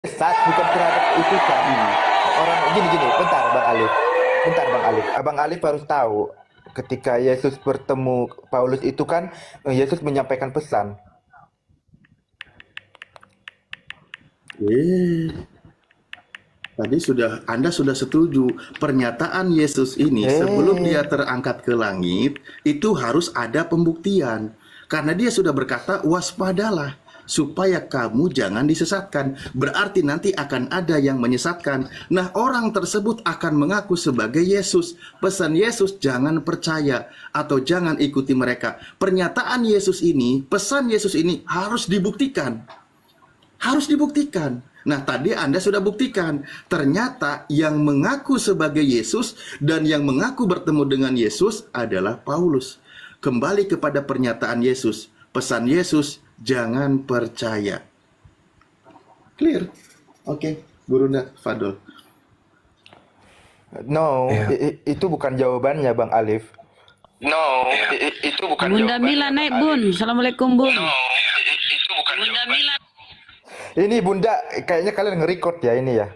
Saat bukan terhadap itu kami. Orang gini, bentar Bang Alif. Bentar Bang Alif. Abang Alif harus tahu ketika Yesus bertemu Paulus itu kan Yesus menyampaikan pesan. Eh, tadi Anda sudah setuju pernyataan Yesus ini sebelum Eh, dia terangkat ke langit itu harus ada pembuktian. Karena dia sudah berkata waspadalah supaya kamu jangan disesatkan. Berarti nanti akan ada yang menyesatkan. Nah, orang tersebut akan mengaku sebagai Yesus. Pesan Yesus jangan percaya atau jangan ikuti mereka. Pernyataan Yesus ini, pesan Yesus ini harus dibuktikan. Harus dibuktikan. Nah, tadi Anda sudah buktikan. Ternyata yang mengaku sebagai Yesus dan yang mengaku bertemu dengan Yesus adalah Paulus. Kembali kepada pernyataan Yesus. Pesan Yesus, jangan percaya. Clear? Oke, Gurunda Fadol. no, Ya. itu bukan jawabannya Bang Alif. No, Itu bukan Bunda jawabannya Mila Bang naik Alif. Bun. Assalamualaikum Bun. itu bukan Bunda Mila. Ini Bunda, kayaknya kalian nge-record ya ini ya.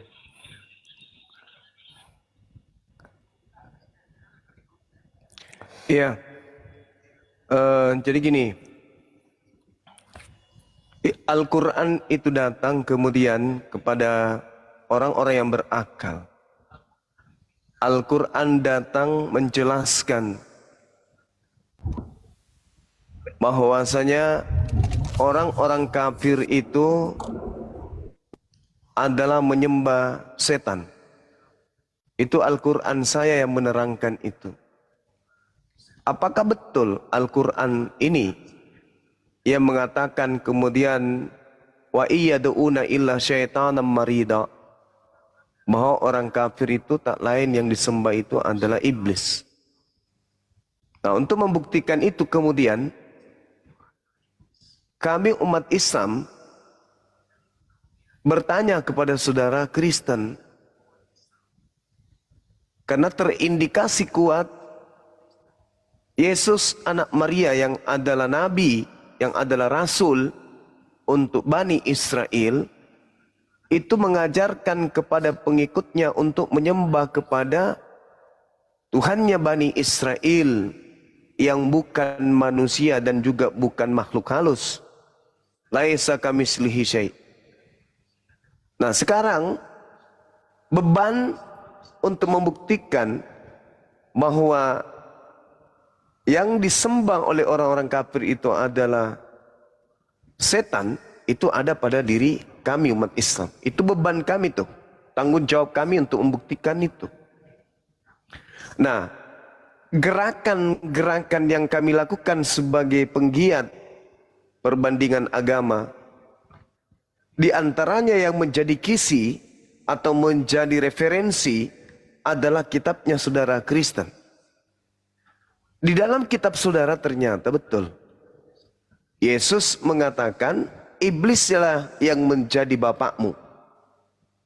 Iya. Jadi gini, Al-Quran itu datang kemudian kepada orang-orang yang berakal. Al-Quran datang menjelaskan bahwasanya orang-orang kafir itu adalah menyembah setan. Itu Al-Quran saya yang menerangkan itu. Apakah betul Al-Quran ini yang mengatakan kemudian wa iyyaduuna illa syaitanan marida, bahwa orang kafir itu tak lain yang disembah itu adalah iblis. Nah, untuk membuktikan itu kemudian kami umat Islam bertanya kepada saudara Kristen, karena terindikasi kuat Yesus anak Maria yang adalah nabi, yang adalah rasul untuk Bani Israel, itu mengajarkan kepada pengikutnya untuk menyembah kepada Tuhannya Bani Israel yang bukan manusia dan juga bukan makhluk halus. Laisa kamislihi syai'. Nah, sekarang beban untuk membuktikan bahwa yang disembah oleh orang-orang kafir itu adalah setan, itu ada pada diri kami umat Islam. Itu beban kami tuh. Tanggung jawab kami untuk membuktikan itu. Nah, gerakan-gerakan yang kami lakukan sebagai penggiat perbandingan agama, di antaranya yang menjadi kisi atau menjadi referensi adalah kitabnya saudara Kristen. Di dalam kitab saudara ternyata betul. Yesus mengatakan, iblislah yang menjadi bapakmu.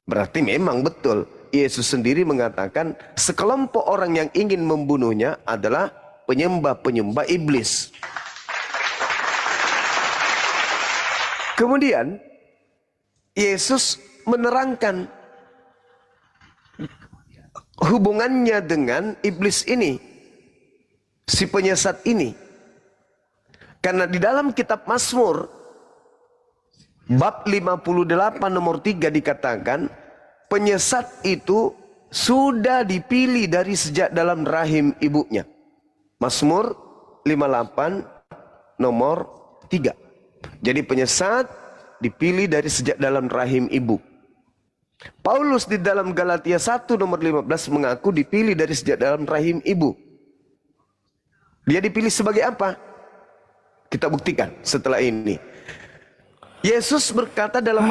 Berarti memang betul. Yesus sendiri mengatakan, sekelompok orang yang ingin membunuhnya adalah penyembah-penyembah iblis. Kemudian, Yesus menerangkan hubungannya dengan iblis ini. Si penyesat ini. Karena di dalam kitab Mazmur bab 58 nomor 3 dikatakan penyesat itu sudah dipilih dari sejak dalam rahim ibunya. Mazmur 58 nomor 3. Jadi penyesat dipilih dari sejak dalam rahim ibu. Paulus di dalam Galatia 1 nomor 15 mengaku dipilih dari sejak dalam rahim ibu. Dia dipilih sebagai apa? Kita buktikan setelah ini. Yesus berkata dalam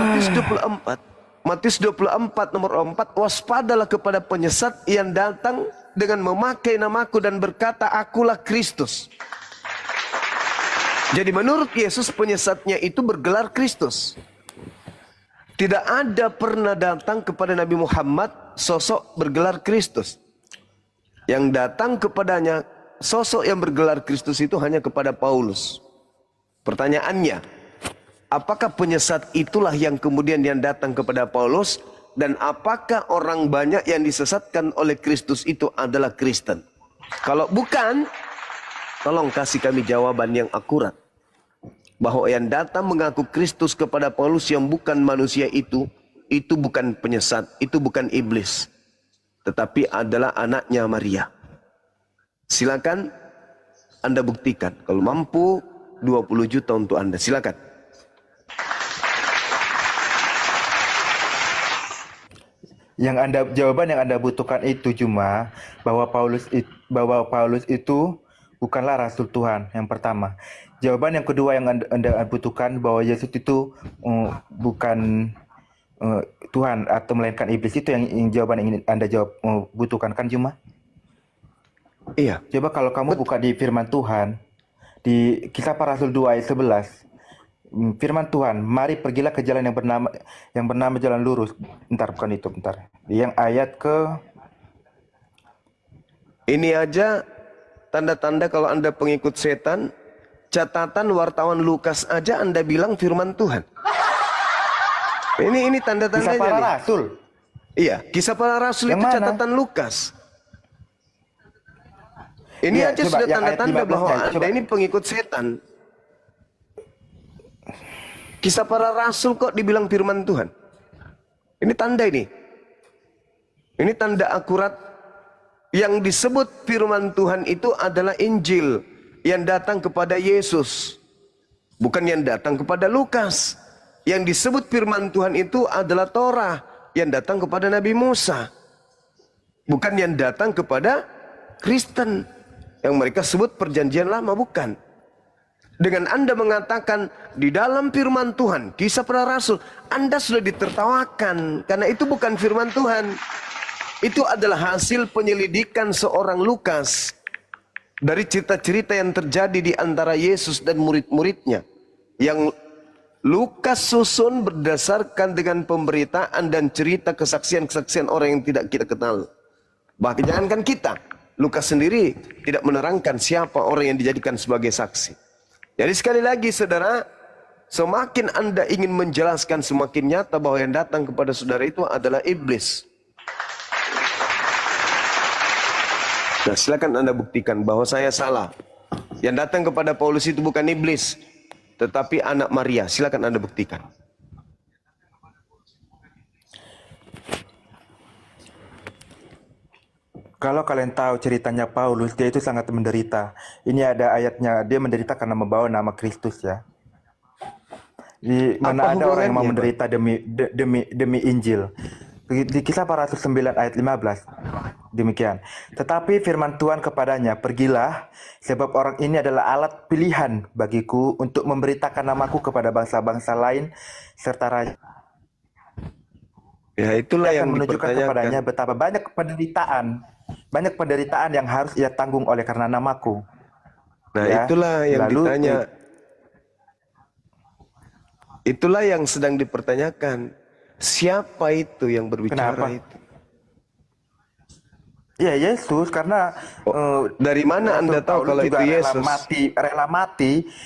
Matius 24 nomor 4, waspadalah kepada penyesat yang datang dengan memakai namaku dan berkata, akulah Kristus. Jadi menurut Yesus penyesatnya itu bergelar Kristus. Tidak ada pernah datang kepada Nabi Muhammad sosok bergelar Kristus. Yang datang kepadanya sosok yang bergelar Kristus itu hanya kepada Paulus. Pertanyaannya, apakah penyesat itulah yang kemudian yang datang kepada Paulus, dan apakah orang banyak yang disesatkan oleh Kristus itu adalah Kristen? Kalau bukan, tolong kasih kami jawaban yang akurat. Bahwa yang datang mengaku Kristus kepada Paulus yang bukan manusia itu bukan penyesat, itu bukan iblis, tetapi adalah anaknya Maria. Silakan Anda buktikan. Kalau mampu, 20 juta untuk Anda. Silakan. Jawaban yang Anda butuhkan itu cuma bahwa Paulus itu bukanlah rasul Tuhan, yang pertama. Jawaban yang kedua yang Anda butuhkan bahwa Yesus itu bukan Tuhan atau melainkan iblis, itu yang jawaban yang ingin Anda butuhkan kan cuma? Iya. Coba kalau kamu buka di firman Tuhan di Kisah Para Rasul 2 ayat 11. Firman Tuhan, mari pergilah ke jalan yang bernama jalan lurus. Bentar. Yang ayat ke ini aja tanda-tanda kalau Anda pengikut setan. Catatan wartawan Lukas aja Anda bilang firman Tuhan. Ini tanda-tandanya Kisah Para nih. Rasul. Iya, Kisah Para Rasul Yang itu mana? catatan Lukas. Ini Iya, aja coba sudah yang ayat tanda-tanda 15-nya, bahwa Anda coba. ini pengikut setan. Kisah Para Rasul kok dibilang firman Tuhan? Ini tanda ini. Ini tanda akurat. Yang disebut firman Tuhan itu adalah Injil yang datang kepada Yesus, bukan yang datang kepada Lukas. Yang disebut firman Tuhan itu adalah Torah yang datang kepada Nabi Musa, bukan yang datang kepada Kristen yang mereka sebut perjanjian lama, bukan. Dengan Anda mengatakan di dalam firman Tuhan, Kisah Para Rasul, Anda sudah ditertawakan karena itu bukan firman Tuhan. Itu adalah hasil penyelidikan seorang Lukas dari cerita-cerita yang terjadi di antara Yesus dan murid-muridnya, yang Lukas susun berdasarkan dengan pemberitaan dan cerita kesaksian-kesaksian orang yang tidak kita kenal. Bahkan jangankan kita, Lukas sendiri tidak menerangkan siapa orang yang dijadikan sebagai saksi. Jadi sekali lagi saudara, semakin Anda ingin menjelaskan, semakin nyata bahwa yang datang kepada saudara itu adalah iblis. Nah, silakan Anda buktikan bahwa saya salah. Yang datang kepada Paulus itu bukan iblis, tetapi anak Maria. Silakan Anda buktikan. Kalau kalian tahu ceritanya Paulus, dia itu sangat menderita. Ini ada ayatnya, dia menderita karena membawa nama Kristus ya. Di mana ada orang yang mau menderita demi Injil. Di Kisah Para Rasul 9 ayat 15. Demikian. Tetapi firman Tuhan kepadanya, pergilah, sebab orang ini adalah alat pilihan bagiku untuk memberitakan namaku kepada bangsa-bangsa lain serta raja. Ya, itulah yang Akan menunjukkan dipertanyakan kepadanya betapa banyak penderitaan yang harus ia tanggung oleh karena namaku. Nah, ya. itulah yang Lalu, ditanya. Itulah yang sedang dipertanyakan. Siapa itu yang berbicara Kenapa? itu? Ya Yesus, karena dari mana Anda tahu Paulus kalau juga itu Yesus?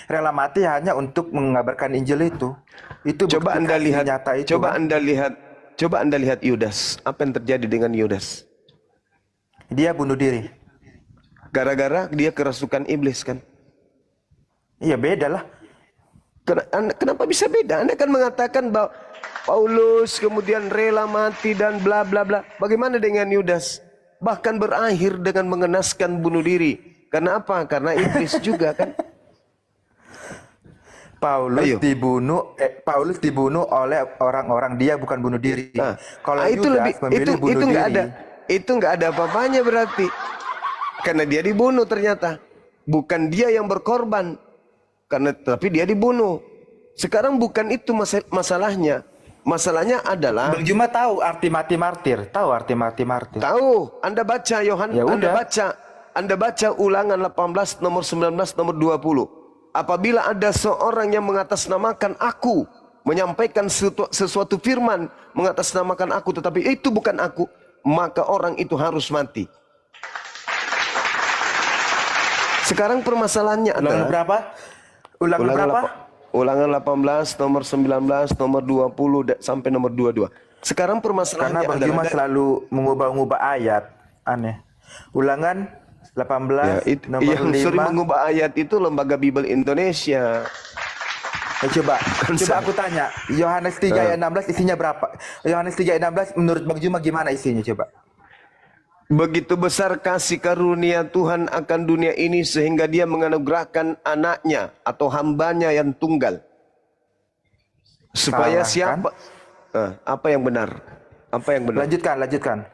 rela mati hanya untuk mengabarkan Injil itu. Itu Coba bukti Anda kasih lihat, nyata itu, coba kan? Anda lihat Yudas. Apa yang terjadi dengan Yudas? Dia bunuh diri. Gara-gara dia kerasukan iblis kan? Iya, beda lah. Kenapa bisa beda? Anda kan mengatakan bahwa Paulus kemudian rela mati dan bla bla bla. Bagaimana dengan Yudas? Bahkan berakhir dengan mengenaskan bunuh diri. Karena apa? Karena iblis juga kan? Paulus dibunuh oleh orang-orang, dia bukan bunuh diri. Nah, kalau itu Yudas memilih bunuh itu nggak diri. ada. Itu nggak ada apa-apanya berarti. Karena dia dibunuh ternyata. Bukan dia yang berkorban. Tapi dia dibunuh. Sekarang bukan itu masalahnya. Masalahnya adalah Bang Juma tahu arti mati martir? Tahu arti mati martir? tahu. Anda baca Ya Anda baca Ulangan 18 nomor 19 nomor 20. Apabila ada seorang yang mengatasnamakan aku, menyampaikan sesuatu firman mengatasnamakan aku, tetapi itu bukan aku, maka orang itu harus mati. Sekarang permasalahannya adalah Ulangan berapa? Ulangan 18, nomor 19, nomor 20 sampai nomor 22. Sekarang Karena permasalahannya Bang adalah Juma selalu mengubah-ubah ayat. Aneh. Ulangan 18, nomor yang sering 5. mengubah ayat itu Lembaga Bible Indonesia. Coba aku tanya, Yohanes 3 ayat 16 isinya berapa? Yohanes 3 ayat 16 menurut Bang Juma gimana isinya coba? Begitu besar kasih karunia Tuhan akan dunia ini sehingga dia menganugerahkan anaknya atau hambanya yang tunggal. Supaya Salah, siapa? Apa yang benar? Apa yang benar? Lanjutkan.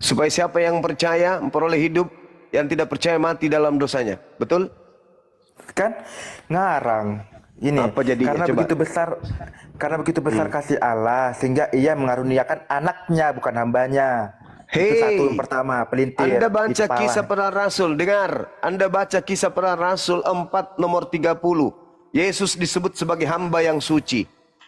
Supaya siapa yang percaya memperoleh hidup, yang tidak percaya mati dalam dosanya. Betul? Kan ngarang. Ini Apa jadinya? Karena begitu besar kasih Allah sehingga ia mengaruniakan anaknya bukan hambanya. Itu satu yang pertama, pelintir. Anda baca kisah para rasul, dengar. Anda baca kisah para rasul 4 nomor 30. Yesus disebut sebagai hamba yang suci.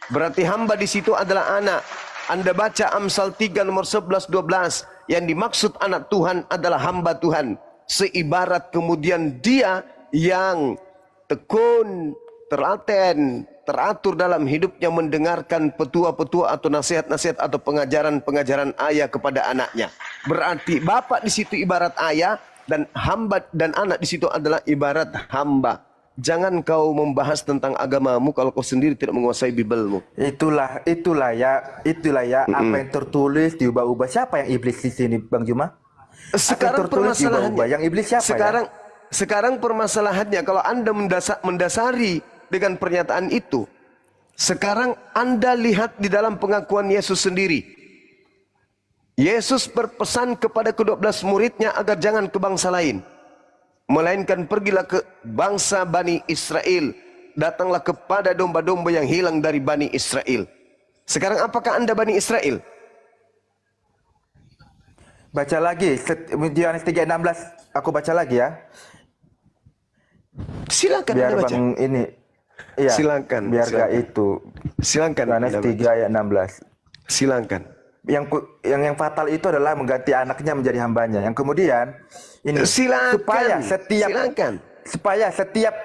Berarti hamba di situ adalah anak. Anda baca Amsal 3 nomor 11 12. Yang dimaksud anak Tuhan adalah hamba Tuhan. Seibarat kemudian dia yang tekun, telaten, teratur dalam hidupnya mendengarkan petua-petua atau nasihat-nasihat atau pengajaran-pengajaran ayah kepada anaknya. Berarti bapak di situ ibarat ayah dan hamba dan anak di situ adalah ibarat hamba. Jangan kau membahas tentang agamamu kalau kau sendiri tidak menguasai Bibelmu. Itulah ya apa yang tertulis diubah-ubah. Siapa yang iblis di sini, Bang Juma? Sekarang permasalahannya, yang iblis siapa sekarang permasalahannya kalau Anda mendasari dengan pernyataan itu, sekarang Anda lihat di dalam pengakuan Yesus sendiri. Yesus berpesan kepada ke-12 muridnya agar jangan ke bangsa lain, melainkan pergilah ke bangsa Bani Israel. Datanglah kepada domba-domba yang hilang dari Bani Israel. Sekarang apakah Anda Bani Israel? Baca lagi Yohanes 3:16. Aku baca lagi ya. Silakan biar Anda baca. Bang ini. Iya. Silakan. Biar silakan. gak itu. Silakan. Yohanes 3 ayat 16. Silakan. Yang fatal itu adalah mengganti anaknya menjadi hambanya. Yang kemudian ini silakan. supaya setiap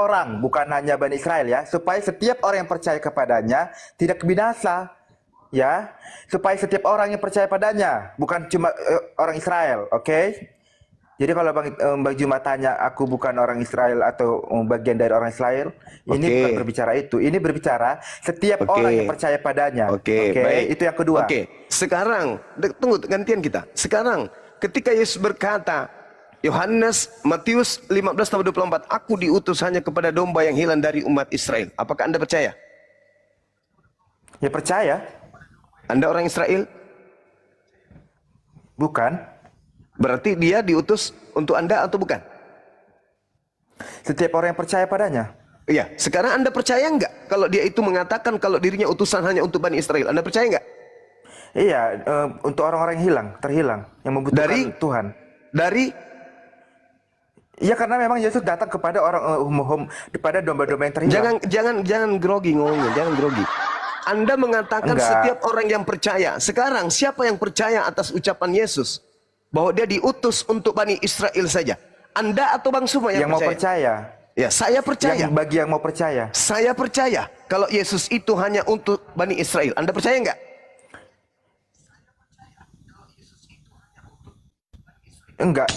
orang bukan hanya Bani Israel ya, supaya setiap orang yang percaya kepadanya tidak binasa ya, supaya setiap orang yang percaya padanya bukan cuma orang Israel, oke? Jadi kalau Bang Juma tanya aku bukan orang Israel atau bagian dari orang Israel, ini bukan berbicara itu. Ini berbicara setiap orang yang percaya padanya. Oke, itu yang kedua. Sekarang tunggu gantian kita. Sekarang ketika Yesus berkata, Matius 15:24, aku diutus hanya kepada domba yang hilang dari umat Israel. Apakah Anda percaya? Ya percaya. Anda orang Israel? Bukan. Berarti dia diutus untuk Anda atau bukan? Setiap orang yang percaya padanya. Iya. Sekarang Anda percaya enggak kalau dia itu mengatakan kalau dirinya utusan hanya untuk Bani Israel? Anda percaya enggak? Iya, untuk orang-orang yang terhilang, yang membutuhkan Tuhan. Iya, karena memang Yesus datang kepada kepada domba-domba yang terhilang. Jangan grogi ngomongnya, jangan grogi. Anda mengatakan setiap orang yang percaya. Sekarang siapa yang percaya atas ucapan Yesus bahwa dia diutus untuk Bani Israel saja? Anda atau Bang Suma yang mau percaya? Ya, saya percaya. Bagi yang mau percaya. Saya percaya kalau Yesus itu hanya untuk Bani Israel. Anda percaya enggak? Enggak.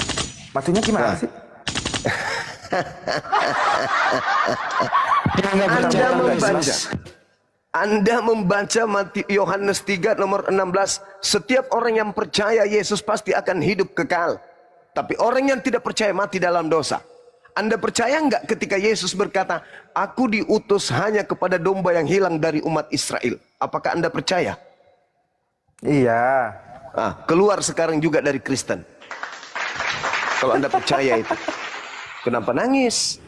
Maksudnya gimana sih? Anda membaca Yohanes 3 nomor 16. Setiap orang yang percaya Yesus pasti akan hidup kekal. Tapi orang yang tidak percaya mati dalam dosa. Anda percaya enggak ketika Yesus berkata, aku diutus hanya kepada domba yang hilang dari umat Israel? Apakah Anda percaya? Iya. Keluar sekarang juga dari Kristen. Kalau Anda percaya itu. Kenapa nangis?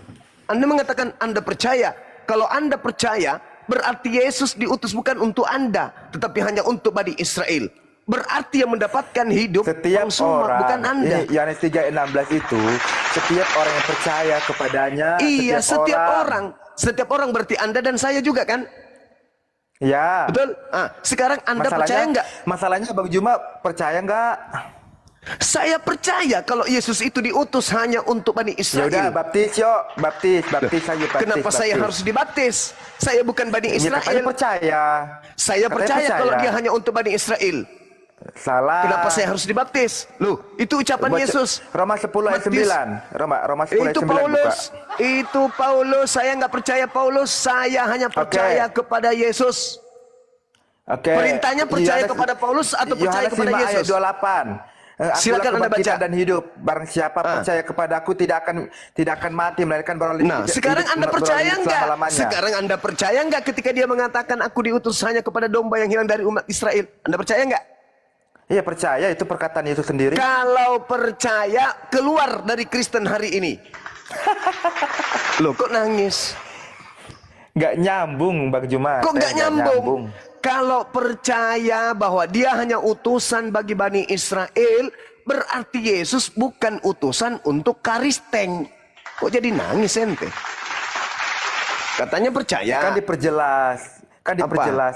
Anda mengatakan Anda percaya. Kalau Anda percaya, berarti Yesus diutus bukan untuk Anda, tetapi hanya untuk Bani Israel. Berarti yang mendapatkan hidup setiap orang, bukan Anda. Ini Yohanes 3:16 itu, setiap orang yang percaya kepadanya. Iya, setiap orang berarti Anda dan saya juga kan? Ya. Betul? Sekarang Anda percaya enggak? Masalahnya Bang Juma percaya enggak? Saya percaya kalau Yesus itu diutus hanya untuk Bani Ya Israel. udah baptis yuk, baptis saja baptis. Kenapa saya baptis. harus dibaptis? Saya bukan Bani Ya, katanya Israel. percaya. Saya Katanya percaya kalau dia hanya untuk Bani Israel. Salah. Kenapa saya harus dibaptis? Loh, itu ucapan Baca Yesus. Roma 10 ayat Matius. 9. Roma 10 ayat Itu 9 Paulus. buka. Itu Paulus. Saya nggak percaya Paulus. Saya hanya percaya kepada Yesus. Oke. Perintahnya percaya Yohanes- kepada Paulus atau percaya Yohanes kepada 5 ayat Yesus? 28. Akulah Silakan Anda kebangkitan baca. dan hidup. Barang siapa percaya kepada aku tidak akan mati melainkan beroleh Nah, sekarang Anda percaya enggak? selama-lamanya. Sekarang Anda percaya enggak ketika dia mengatakan aku diutus hanya kepada domba yang hilang dari umat Israel? Anda percaya enggak? Iya percaya, itu perkataan Yesus sendiri. Kalau percaya, keluar dari Kristen hari ini. Loh, kok nangis? Nggak nyambung Bang Juma. Kok nggak Saya nyambung? Kalau percaya bahwa dia hanya utusan bagi Bani Israel, berarti Yesus bukan utusan untuk Karisteng. Kok jadi nangis ente? Katanya percaya. Kan diperjelas.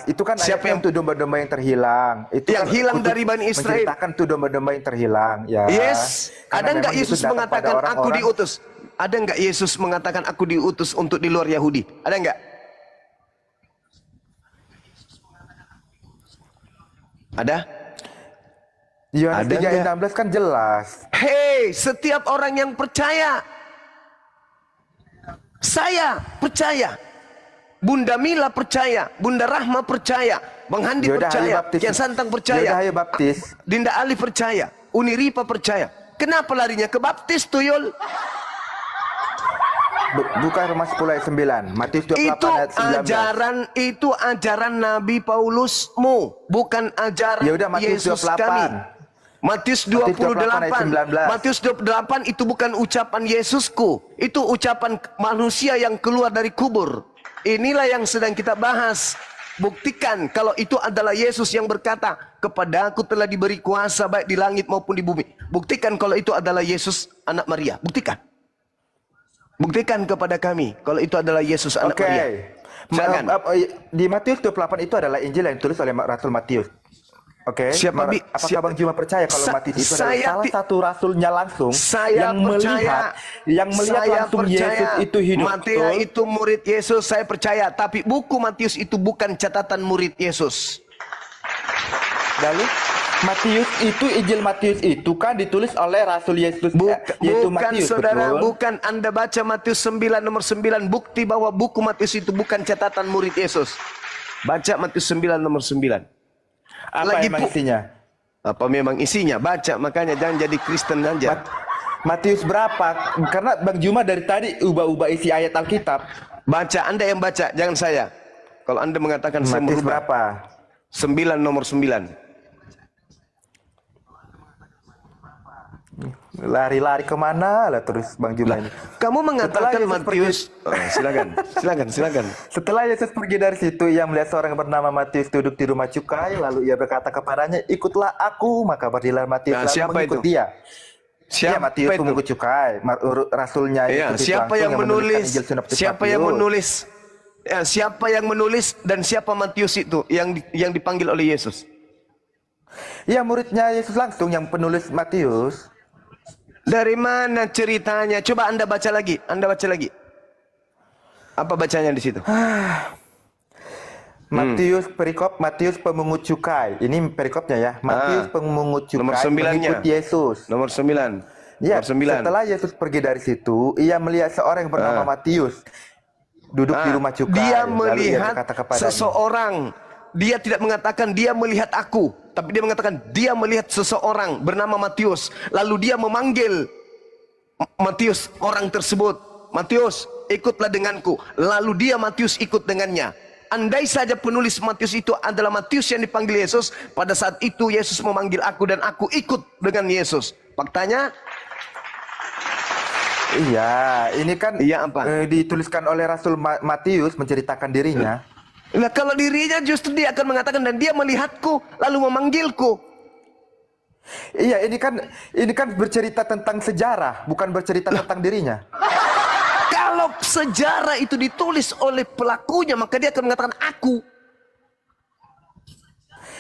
Itu kan Siapa ayat yang tuh domba-domba yang terhilang. Itu Yang kan hilang untuk dari Bani Israel. menceritakan tuh domba-domba yang terhilang. Ya. Yes. Karena Ada nggak memang Yesus itu datang mengatakan pada aku orang-orang- diutus? Ada nggak Yesus mengatakan aku diutus untuk di luar Yahudi? Ada nggak? Ada? Yohanes Ada 3 ayat nggak? 16 kan jelas. Hei, setiap orang yang percaya. Saya percaya. Bunda Mila percaya. Bunda Rahma percaya. Bang Handi Yaudah, ayo percaya. baptis. Kian Santang percaya. Yaudah, ayo baptis. Dinda Ali percaya. Uni Ripa percaya. Kenapa larinya ke baptis, Tuyul? Bukan Roma 10 ayat 9. Matius 28 Itu ayat 19. itu ajaran Nabi Paulusmu, bukan ajaran Ya udah, Matius Yesus 28. kami. Matius 28. ayat 19. Matius 28 itu bukan ucapan Yesusku, itu ucapan manusia yang keluar dari kubur. Inilah yang sedang kita bahas. Buktikan kalau itu adalah Yesus yang berkata, kepadaku telah diberi kuasa baik di langit maupun di bumi. Buktikan kalau itu adalah Yesus anak Maria. Buktikan. Buktikan kepada kami kalau itu adalah Yesus anak Oke. Maria. Silakan. Di Matius 28 itu adalah Injil yang ditulis oleh Rasul Matius. Oke. Apakah Bang Juma percaya kalau Matius itu adalah salah satu rasulnya langsung Saya yang percaya, melihat langsung Yesus itu hidup? Matius Betul? itu murid Yesus, saya percaya. Tapi buku Matius itu bukan catatan murid Yesus. Lalu Matius itu Injil Matius itu kan ditulis oleh Rasul Yesus yaitu Bukan Matius, saudara, betul? bukan. Anda baca Matius 9 nomor 9, bukti bahwa buku Matius itu bukan catatan murid Yesus. Baca Matius 9 nomor 9. Apa Lagi emang isinya? Apa memang isinya? Baca, makanya jangan jadi Kristen aja. Matius berapa? Karena Bang Juma dari tadi ubah-ubah isi ayat Alkitab. Baca, Anda yang baca, jangan saya. Kalau Anda mengatakan saya Matius merubah. berapa? 9 nomor 9. Lari-lari kemana lah terus Bang Juma ini. Kamu mengatakan Yesus Matius. Silakan. Setelah Yesus pergi dari situ, ia melihat seorang bernama Matius duduk di rumah cukai, lalu ia berkata kepadanya, ikutlah aku. Maka berdirilah Matius Nah, lalu siapa mengikut itu? dia. Siapa Iya, Matius itu? pemungut cukai, rasulnya Ya, itu siapa langsung yang menulis? Injil Sinoptik Siapa yang Matius. menulis? Ya, siapa yang menulis dan siapa Matius itu yang dipanggil oleh Yesus? Iya, muridnya Yesus langsung yang penulis Matius. Dari mana ceritanya? Coba Anda baca lagi. Apa bacanya di situ? Matius perikop Matius pemungut cukai. Ini perikopnya ya. Matius pemungut cukai Nomor 9-nya. mengikut Yesus. Nomor 9. Ya, Nomor 9. setelah Yesus pergi dari situ, ia melihat seorang yang bernama Matius duduk di rumah cukai. Dia Lalu ia melihat berkata kepadanya, seseorang. Dia tidak mengatakan dia melihat aku, tapi dia mengatakan dia melihat seseorang bernama Matius. Lalu dia memanggil Matius, orang tersebut. Matius, ikutlah denganku. Lalu dia Matius ikut dengannya. Andai saja penulis Matius itu adalah Matius yang dipanggil Yesus, pada saat itu Yesus memanggil aku dan aku ikut dengan Yesus. Faktanya, iya, ini kan Iya, apa? dituliskan oleh Rasul Matius menceritakan dirinya. nah kalau dirinya justru dia akan mengatakan dan dia melihatku lalu memanggilku. Iya, ini kan bercerita tentang sejarah, bukan bercerita tentang dirinya. Kalau sejarah itu ditulis oleh pelakunya, maka dia akan mengatakan aku.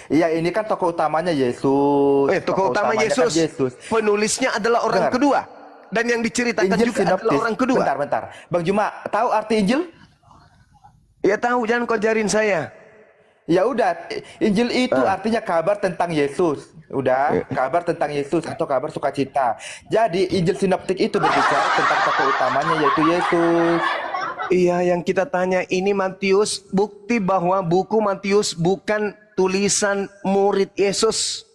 Iya, ini kan tokoh utamanya Yesus. Tokoh utama utamanya kan Yesus. Penulisnya adalah orang Dengar. kedua. Dan yang diceritakan Injil juga adalah sinoptis. orang kedua. Bentar. Bang Juma, tahu arti Injil? Ya tahu, jangan kau ajarin saya. Ya udah, Injil itu artinya kabar tentang Yesus. Udah, kabar tentang Yesus atau kabar sukacita. Jadi Injil sinoptik itu berbicara tentang tokoh utamanya yaitu Yesus. Iya, yang kita tanya ini Matius, bukti bahwa buku Matius bukan tulisan murid Yesus.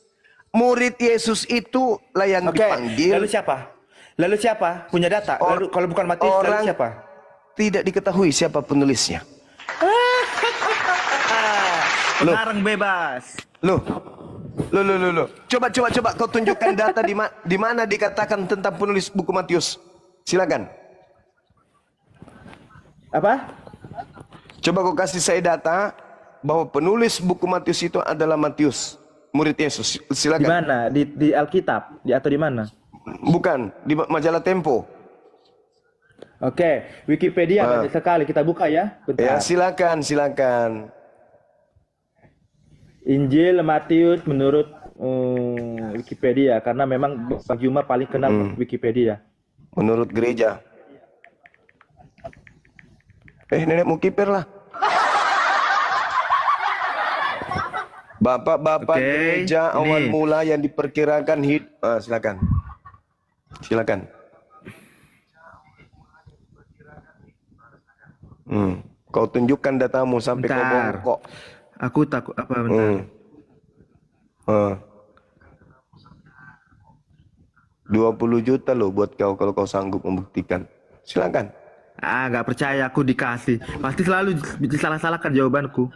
Murid Yesus itu lah yang Oke, dipanggil. Lalu siapa? Punya data? Lalu kalau bukan Matius, lalu orang siapa? tidak diketahui siapa penulisnya. Pengarang bebas. Loh. Coba kau tunjukkan data di mana dikatakan tentang penulis buku Matius. Silakan. Apa? Coba kau kasih saya data bahwa penulis buku Matius itu adalah Matius, murid Yesus. Di Silakan. mana? Di Alkitab? Atau di mana? Bukan, di majalah Tempo. Oke, Wikipedia banyak sekali. Kita buka ya. Ya, Bentar. silakan. Injil Matius menurut Wikipedia, karena memang Bang Juma paling kenal Wikipedia. Menurut gereja. Nenek mau kiper lah. Bapak-bapak Oke, gereja awal ini. mula yang diperkirakan silakan. Kau tunjukkan datamu sampai kau Bentar. bongkok. Aku takut apa bentar. 20 juta loh buat kau kalau kau sanggup membuktikan. Silakan. Nggak percaya aku dikasih. Pasti selalu disalah-salahkan jawabanku.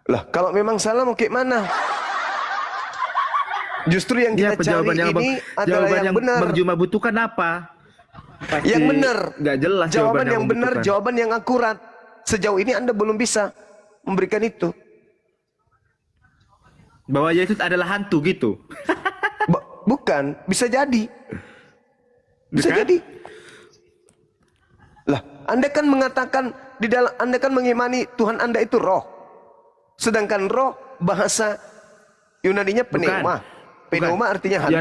Lah, kalau memang salah mau kayak mana? Justru yang Iya, kita cari ini adalah yang benar. Bang Juma butuhkan apa? Pasti Yang benar. Nggak jelas Jawaban yang Bang benar, butuhkan. jawaban yang akurat. Sejauh ini Anda belum bisa memberikan itu. Bahwa Yesus adalah hantu gitu. Bukan, bisa jadi. Bisa Bukan? jadi. Lah, Anda kan mengatakan di dalam Anda kan mengimani Tuhan Anda itu roh. Sedangkan roh bahasa Yunaninya pneuma. Pneuma artinya hantu.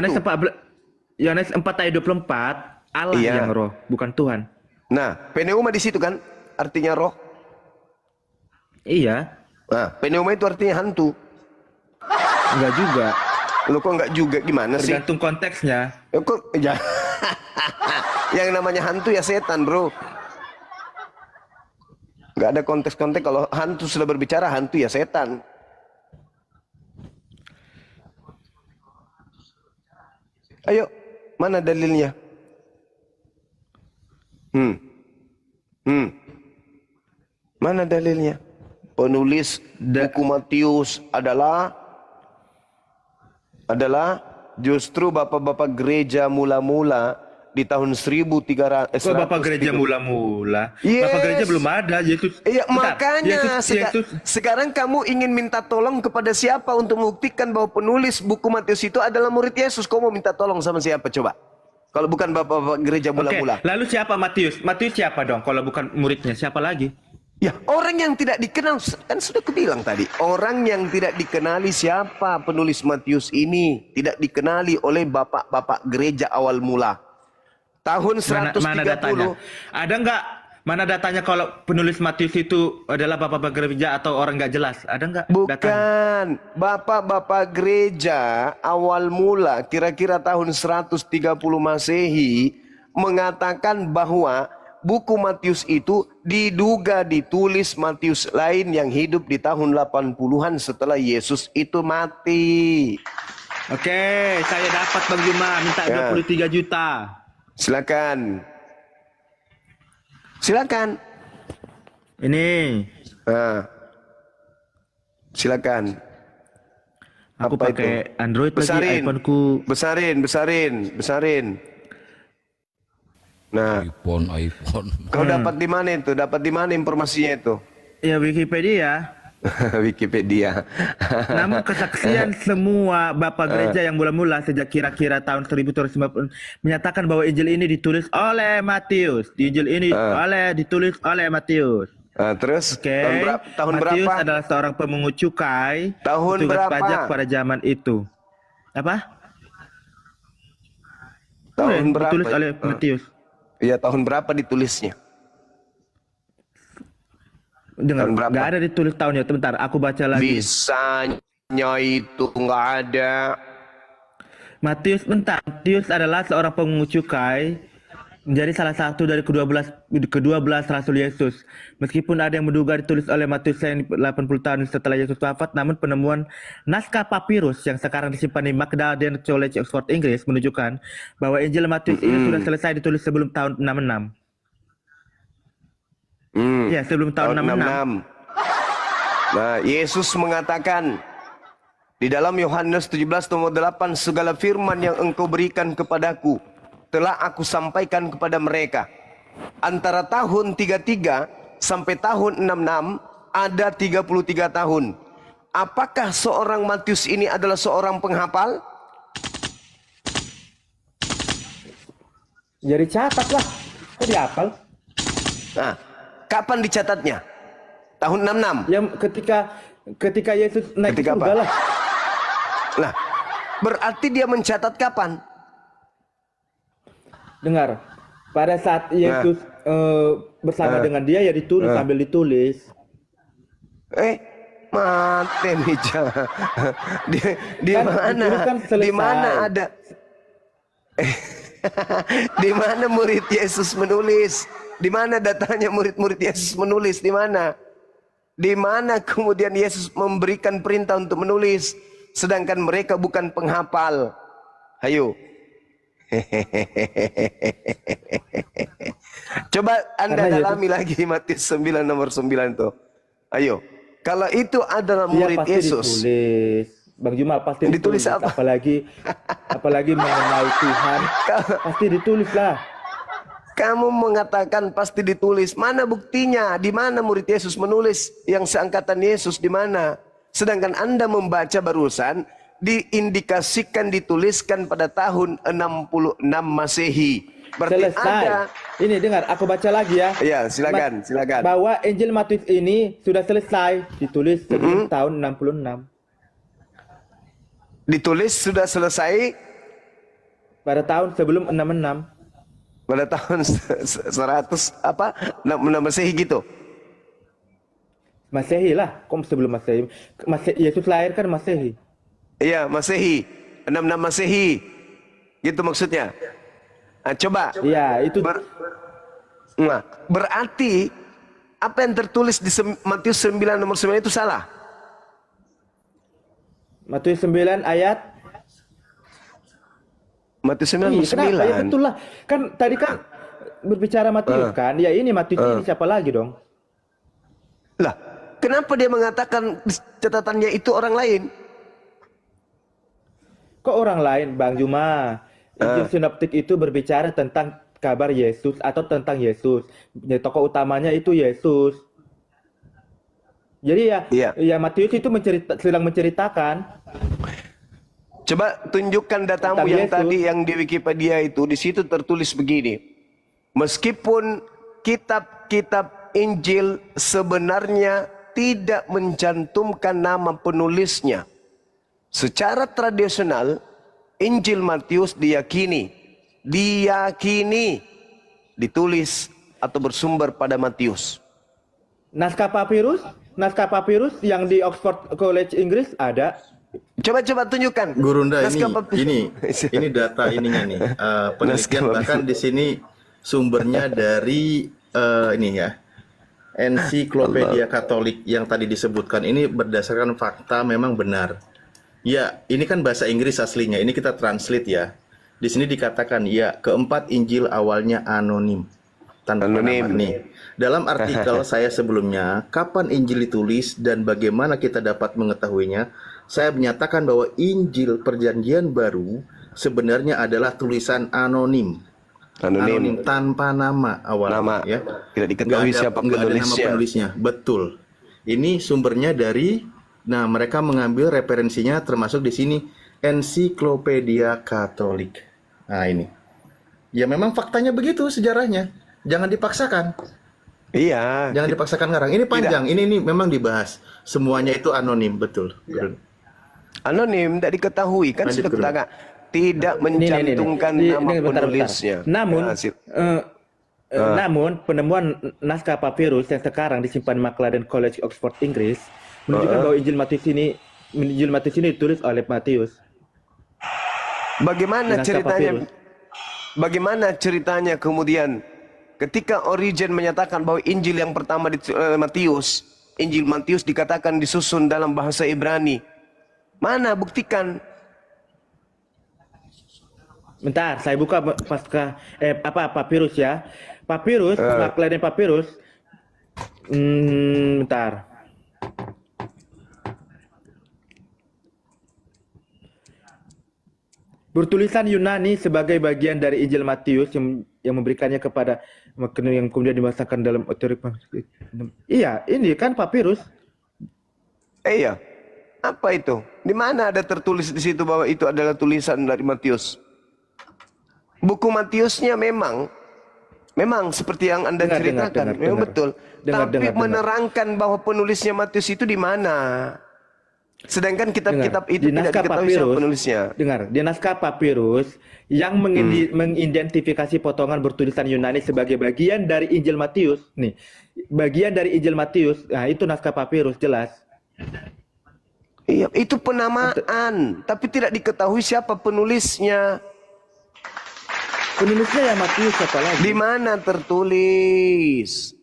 Yohanes 4 ayat 24, Allah Iya. yang roh, bukan Tuhan. Nah, pneuma di situ kan artinya roh. Iya, Nah, pneuma itu artinya hantu. enggak juga. Lo kok enggak juga gimana sih? Tergantung konteksnya. Ya. Yang namanya hantu ya setan, bro. Enggak ada konteks-konteks. Kalau hantu sudah berbicara, hantu ya setan. Ayo, mana dalilnya? Mana dalilnya? Penulis buku Matius adalah justru bapak-bapak gereja mula-mula di tahun 1300. Kok Bapak gereja mula-mula? Yes. Bapak gereja belum ada, Yesus. Iya, Bentar, makanya Yesus. sekarang kamu ingin minta tolong kepada siapa untuk membuktikan bahwa penulis buku Matius itu adalah murid Yesus? Kau mau minta tolong sama siapa coba? Kalau bukan bapak-bapak gereja Oke, mula-mula. lalu siapa Matius? Matius siapa dong? Kalau bukan muridnya, siapa lagi? Ya, orang yang tidak dikenal, kan sudah kubilang tadi. Orang yang tidak dikenali siapa penulis Matius ini. Tidak dikenali oleh bapak-bapak gereja awal mula. Tahun 130. Mana datanya? Ada nggak? Mana datanya kalau penulis Matius itu adalah bapak-bapak gereja atau orang nggak jelas? Ada nggak datanya? Bukan. Bapak-bapak gereja awal mula kira-kira tahun 130 Masehi mengatakan bahwa buku Matius itu diduga ditulis Matius lain yang hidup di tahun 80-an setelah Yesus itu mati. Oke, saya dapat Bang Juma, minta Ya. 23 juta. Silakan. Ini, Silakan. aku Apa pakai itu? Android lagi, iPhone-ku. Besarin. Nah, iPhone. kau dapat di mana itu? Dapat di mana informasinya itu? Ya Wikipedia. Wikipedia. Namun kesaksian semua bapak gereja yang mula-mula sejak kira-kira tahun 1390 menyatakan bahwa Injil ini ditulis oleh Matius. Di Injil ini ditulis oleh Matius. Terus Oke, tahun Matius berapa? adalah seorang pemungut cukai, Tahun petugas berapa? pajak pada zaman itu. Apa? Tahun berapa? Ditulis oleh Matius. Iya, tahun berapa ditulisnya? Dengar, Tahun berapa? nggak ada ditulis tahunnya. Bentar, aku baca lagi. Bisanya itu nggak ada. Matius adalah seorang pemungut cukai, menjadi salah satu dari kedua belas rasul Yesus. Meskipun ada yang menduga ditulis oleh Matius yang 80 tahun setelah Yesus wafat, namun penemuan naskah papirus yang sekarang disimpan di Magdalen College, Oxford, Inggris menunjukkan bahwa Injil Matius ini sudah selesai ditulis sebelum tahun 66. Ya, sebelum tahun 66. Nah, Yesus mengatakan di dalam Yohanes 17 nomor 8, segala firman yang engkau berikan kepadaku telah aku sampaikan kepada mereka. Antara tahun 33 sampai tahun 66 ada 33 tahun. Apakah seorang Matius ini adalah seorang penghafal? Jadi catat lah. Kok dihafal? Nah, kapan dicatatnya? Tahun 66. Ya ketika Yesus naik Ketika surga apa? lah. Nah, berarti dia mencatat kapan? Dengar, pada saat Yesus bersama dengan dia ya ditulis sambil ditulis. Mati nih di Kan mana? ditulis kan selesai. Di mana ada? Di mana murid Yesus menulis? Di mana datanya murid-murid Yesus menulis? Di mana? Di mana kemudian Yesus memberikan perintah untuk menulis, sedangkan mereka bukan penghafal? Ayo. Coba Anda dalami lagi Matius 9 nomor 9 tuh. Ayo. Kalau itu adalah murid Yesus. Ditulis. Bang Jumal pasti ditulis apa? Apalagi mengenai Tuhan. Pasti ditulis lah. Kamu mengatakan pasti ditulis. Mana buktinya? Di mana murid Yesus menulis yang seangkatan Yesus di mana? Sedangkan Anda membaca barusan diindikasikan dituliskan pada tahun 66 Masehi. Berarti Selesai. ada. Ini dengar, aku baca lagi ya. Ya, silakan, silakan. Bahwa Injil Matius ini sudah selesai ditulis sebelum tahun 66. Ditulis sudah selesai Pada tahun sebelum 66. pada tahun 100 apa? 66 Masehi gitu. Masehi lah, kok sebelum Masehi? Yesus lahir kan Masehi. Iya, Masehi. 66 Masehi. Gitu maksudnya. Nah, coba. Iya, itu Nah, berarti apa yang tertulis di Matius 9 nomor 9 itu salah. Matius 9 ayat. Matius 9 nomor 9. Kenapa? Ya betul lah. Kan tadi kan berbicara Matius kan. Ya ini Matius ini siapa lagi dong? Lah, kenapa dia mengatakan catatannya itu orang lain? Kok orang lain, Bang Juma? Injil sinoptik itu berbicara tentang kabar Yesus atau tentang Yesus. Ya, tokoh utamanya itu Yesus. Jadi ya Matius itu sedang menceritakan. Coba tunjukkan datamu tentang yang Yesus. tadi yang di Wikipedia itu. Di situ tertulis begini. Meskipun kitab-kitab Injil sebenarnya tidak mencantumkan nama penulisnya. Secara tradisional, Injil Matius diyakini ditulis atau bersumber pada Matius. Naskah papirus yang di Oxford College Inggris ada. Coba tunjukkan. Gurunda Naskah ini data ininya nih. Penelitian bahkan di sini sumbernya dari ini ya. Ensiklopedia Katolik yang tadi disebutkan ini berdasarkan fakta memang benar. Ya, ini kan bahasa Inggris aslinya. Ini kita translate ya. Di sini dikatakan ya, keempat Injil awalnya anonim. Tanpa nama nih. Dalam artikel saya sebelumnya, kapan Injil ditulis dan bagaimana kita dapat mengetahuinya, saya menyatakan bahwa Injil Perjanjian Baru sebenarnya adalah tulisan anonim. Anonim tanpa nama awalnya. Ya. Tidak diketahui siapa penulisnya. Betul. Ini sumbernya dari, nah mereka mengambil referensinya termasuk di sini Ensiklopedia Katolik. Nah ini. Ya memang faktanya begitu sejarahnya. Jangan dipaksakan. Iya. Jangan dipaksakan ngarang. Ini panjang. Ini memang dibahas. Semuanya itu anonim, betul. Anonim, tidak diketahui kan Lanjut, sudah Guru. katakan tidak mencantumkan nama bentar. penulisnya. Namun, Ya, namun penemuan naskah papirus yang sekarang disimpan di Maclaren College Oxford Inggris menunjukkan bahwa Injil Matius ini ditulis oleh Matius. Bagaimana Naskah ceritanya? papirus. Bagaimana ceritanya kemudian ketika Origen menyatakan bahwa Injil yang pertama ditulis oleh Matius, Injil Matius dikatakan disusun dalam bahasa Ibrani. Mana buktikan? Bentar, saya buka papirus ya. Papirus, Maclaren papirus. Bentar. Bertulisan Yunani sebagai bagian dari Injil Matius yang memberikannya kepada yang kemudian dimasukkan dalam otoritas. Iya, ini kan papirus. Iya. Apa itu? Di mana ada tertulis di situ bahwa itu adalah tulisan dari Matius? Buku Matiusnya memang seperti yang Anda ceritakan, memang betul. Tapi menerangkan bahwa penulisnya Matius itu di mana? Sedangkan kitab-kitab itu tidak diketahui siapa penulisnya. Dengar, di naskah papirus yang mengidentifikasi potongan bertulisan Yunani sebagai bagian dari Injil Matius. Nih, bagian dari Injil Matius. Nah, itu naskah papirus jelas. Iya, itu penamaan, tapi tidak diketahui siapa penulisnya. Penulisnya ya Matius, siapa lagi? Di mana tertulis?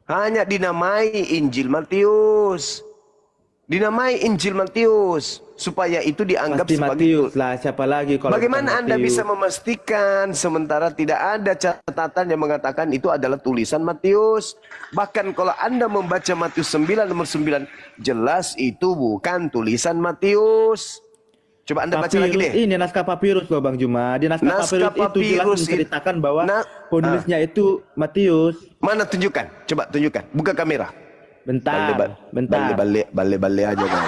Hanya dinamai Injil Matius. Dinamai Injil Matius supaya itu dianggap Pasti sebagai Matius lah, siapa lagi kalau Bagaimana bukan Anda Matius? bisa memastikan sementara tidak ada catatan yang mengatakan itu adalah tulisan Matius? Bahkan kalau Anda membaca Matius 9 nomor 9, jelas itu bukan tulisan Matius. Coba Anda baca lagi deh. Ini naskah papirus loh Bang Juma. Di naskah papirus itu jelas menceritakan bahwa penulisnya itu Matius. Mana tunjukkan? Coba tunjukkan. Buka kamera. Bentar. Balik aja kan.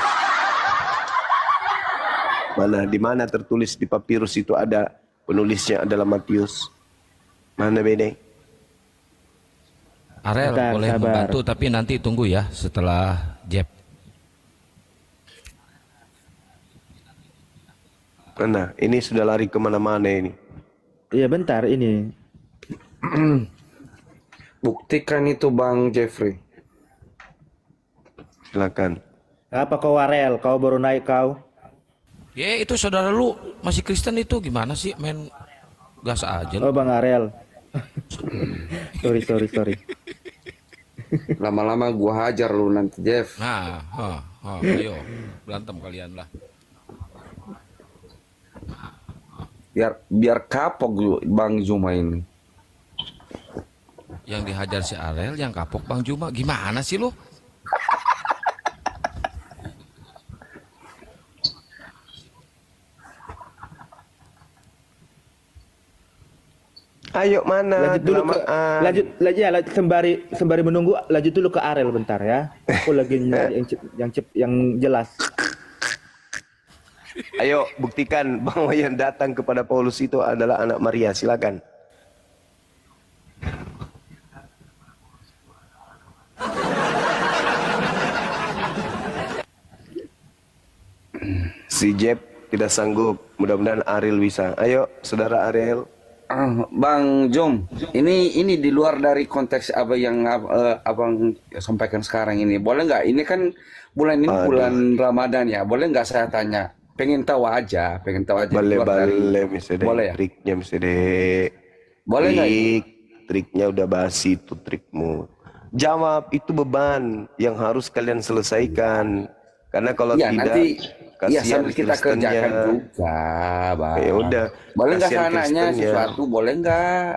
Di mana tertulis di papirus itu ada penulisnya adalah Matius? Mana Bede? Arel Bentar, boleh sabar. membantu tapi nanti tunggu ya setelah Jeb. Mana? Ini sudah lari kemana-mana ini. Iya bentar ini. Buktikan itu Bang Jeffrey. Silakan. Apa kau Warel? Kau baru naik kau? Ya itu saudara lu masih Kristen itu gimana sih main gas aja lu. Oh Bang Arel. sorry. Lama-lama gua hajar lu nanti Jeff. Nah, ayo berantem kalian lah. Biar kapok lu, Bang Juma ini. Yang dihajar si Arel, yang kapok Bang Juma. Gimana sih lu? Ayo mana? Lanjut sembari menunggu lanjut dulu ke Arel bentar ya. Aku lagi nyari yang jelas. Ayo buktikan bahwa yang datang kepada Paulus itu adalah anak Maria. Silakan. Si Jeb tidak sanggup. Mudah-mudahan Ariel bisa. Ayo, saudara Ariel. Bang Jom, ini di luar dari konteks apa yang abang sampaikan sekarang ini. Boleh nggak? Ini kan bulan Ramadan ya. Boleh nggak saya tanya? Pengen tahu aja. Boleh, misalnya. Boleh ya? Triknya misalnya. Boleh nggak? Triknya udah basi itu trikmu. Jawab, itu beban yang harus kalian selesaikan. Karena kalau Ya, tidak, nanti kasihan sambil kita Kristennya. kerjakan juga, Bang. Ya udah. Boleh nggak kasihan saya nanya Kristennya. sesuatu? Boleh nggak?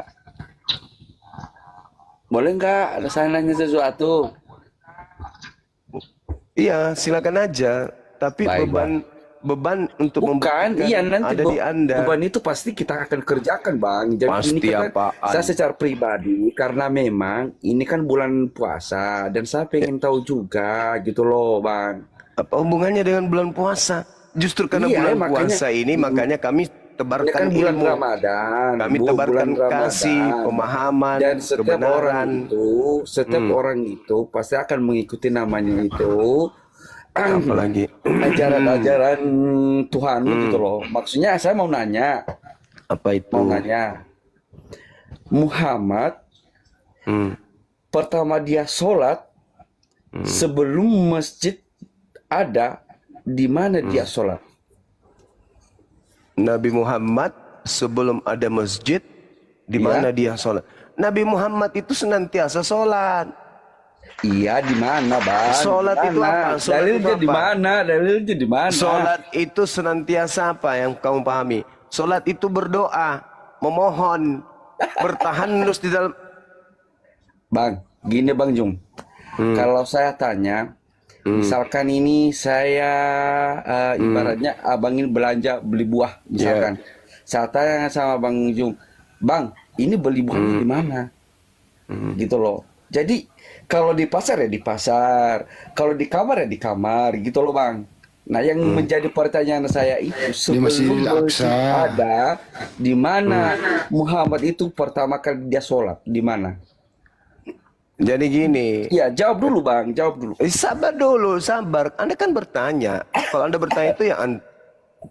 Boleh nggak ada saya nanya sesuatu? Iya, silakan aja. Tapi Baik, beban untuk Bukan, membuktikan iya nanti ada di Anda. beban itu pasti kita akan kerjakan, Bang. Jadi Pasti ini kan apaan? saya secara pribadi karena memang ini kan bulan puasa dan saya pengen tahu juga gitu loh, Bang. Apa hubungannya dengan bulan puasa? Justru karena Iya, bulan makanya- puasa ini makanya kami tebarkan kan bulan ilmu. Ramadan, Kami Bu, tebarkan bulan kasih, Ramadan. pemahaman, Dan setiap orang kebenaran. itu, orang itu pasti akan mengikuti namanya itu Apalagi ajaran-ajaran Tuhan gitu loh. Maksudnya saya mau nanya, apa itu? Muhammad Hmm. pertama dia sholat sebelum masjid ada, di mana dia sholat? Nabi Muhammad sebelum ada masjid, di mana dia sholat? Nabi Muhammad itu senantiasa sholat. Iya, di mana, Bang? Sholat Di itu mana? apa? Sholat Dalilnya itu di apa? mana? Dalilnya di mana? Sholat itu senantiasa apa yang kamu pahami? Sholat itu berdoa, memohon, bertahan terus di dalam. Bang, gini Bang Jung. Kalau saya tanya, misalkan ini saya ibaratnya abang ini belanja beli buah, misalkan. Saya tanya sama Bang Jung, Bang, ini beli buahnya di mana? Gitu loh. Jadi kalau di pasar ya di pasar, kalau di kamar ya di kamar, gitu loh Bang. Nah, yang menjadi pertanyaan saya itu sebelum masjid ada, di mana Muhammad itu pertama kali dia sholat, di mana? Jadi gini. Ya, jawab dulu Bang, jawab dulu. Sabar dulu, sabar. Anda kan bertanya. Kalau Anda bertanya itu ya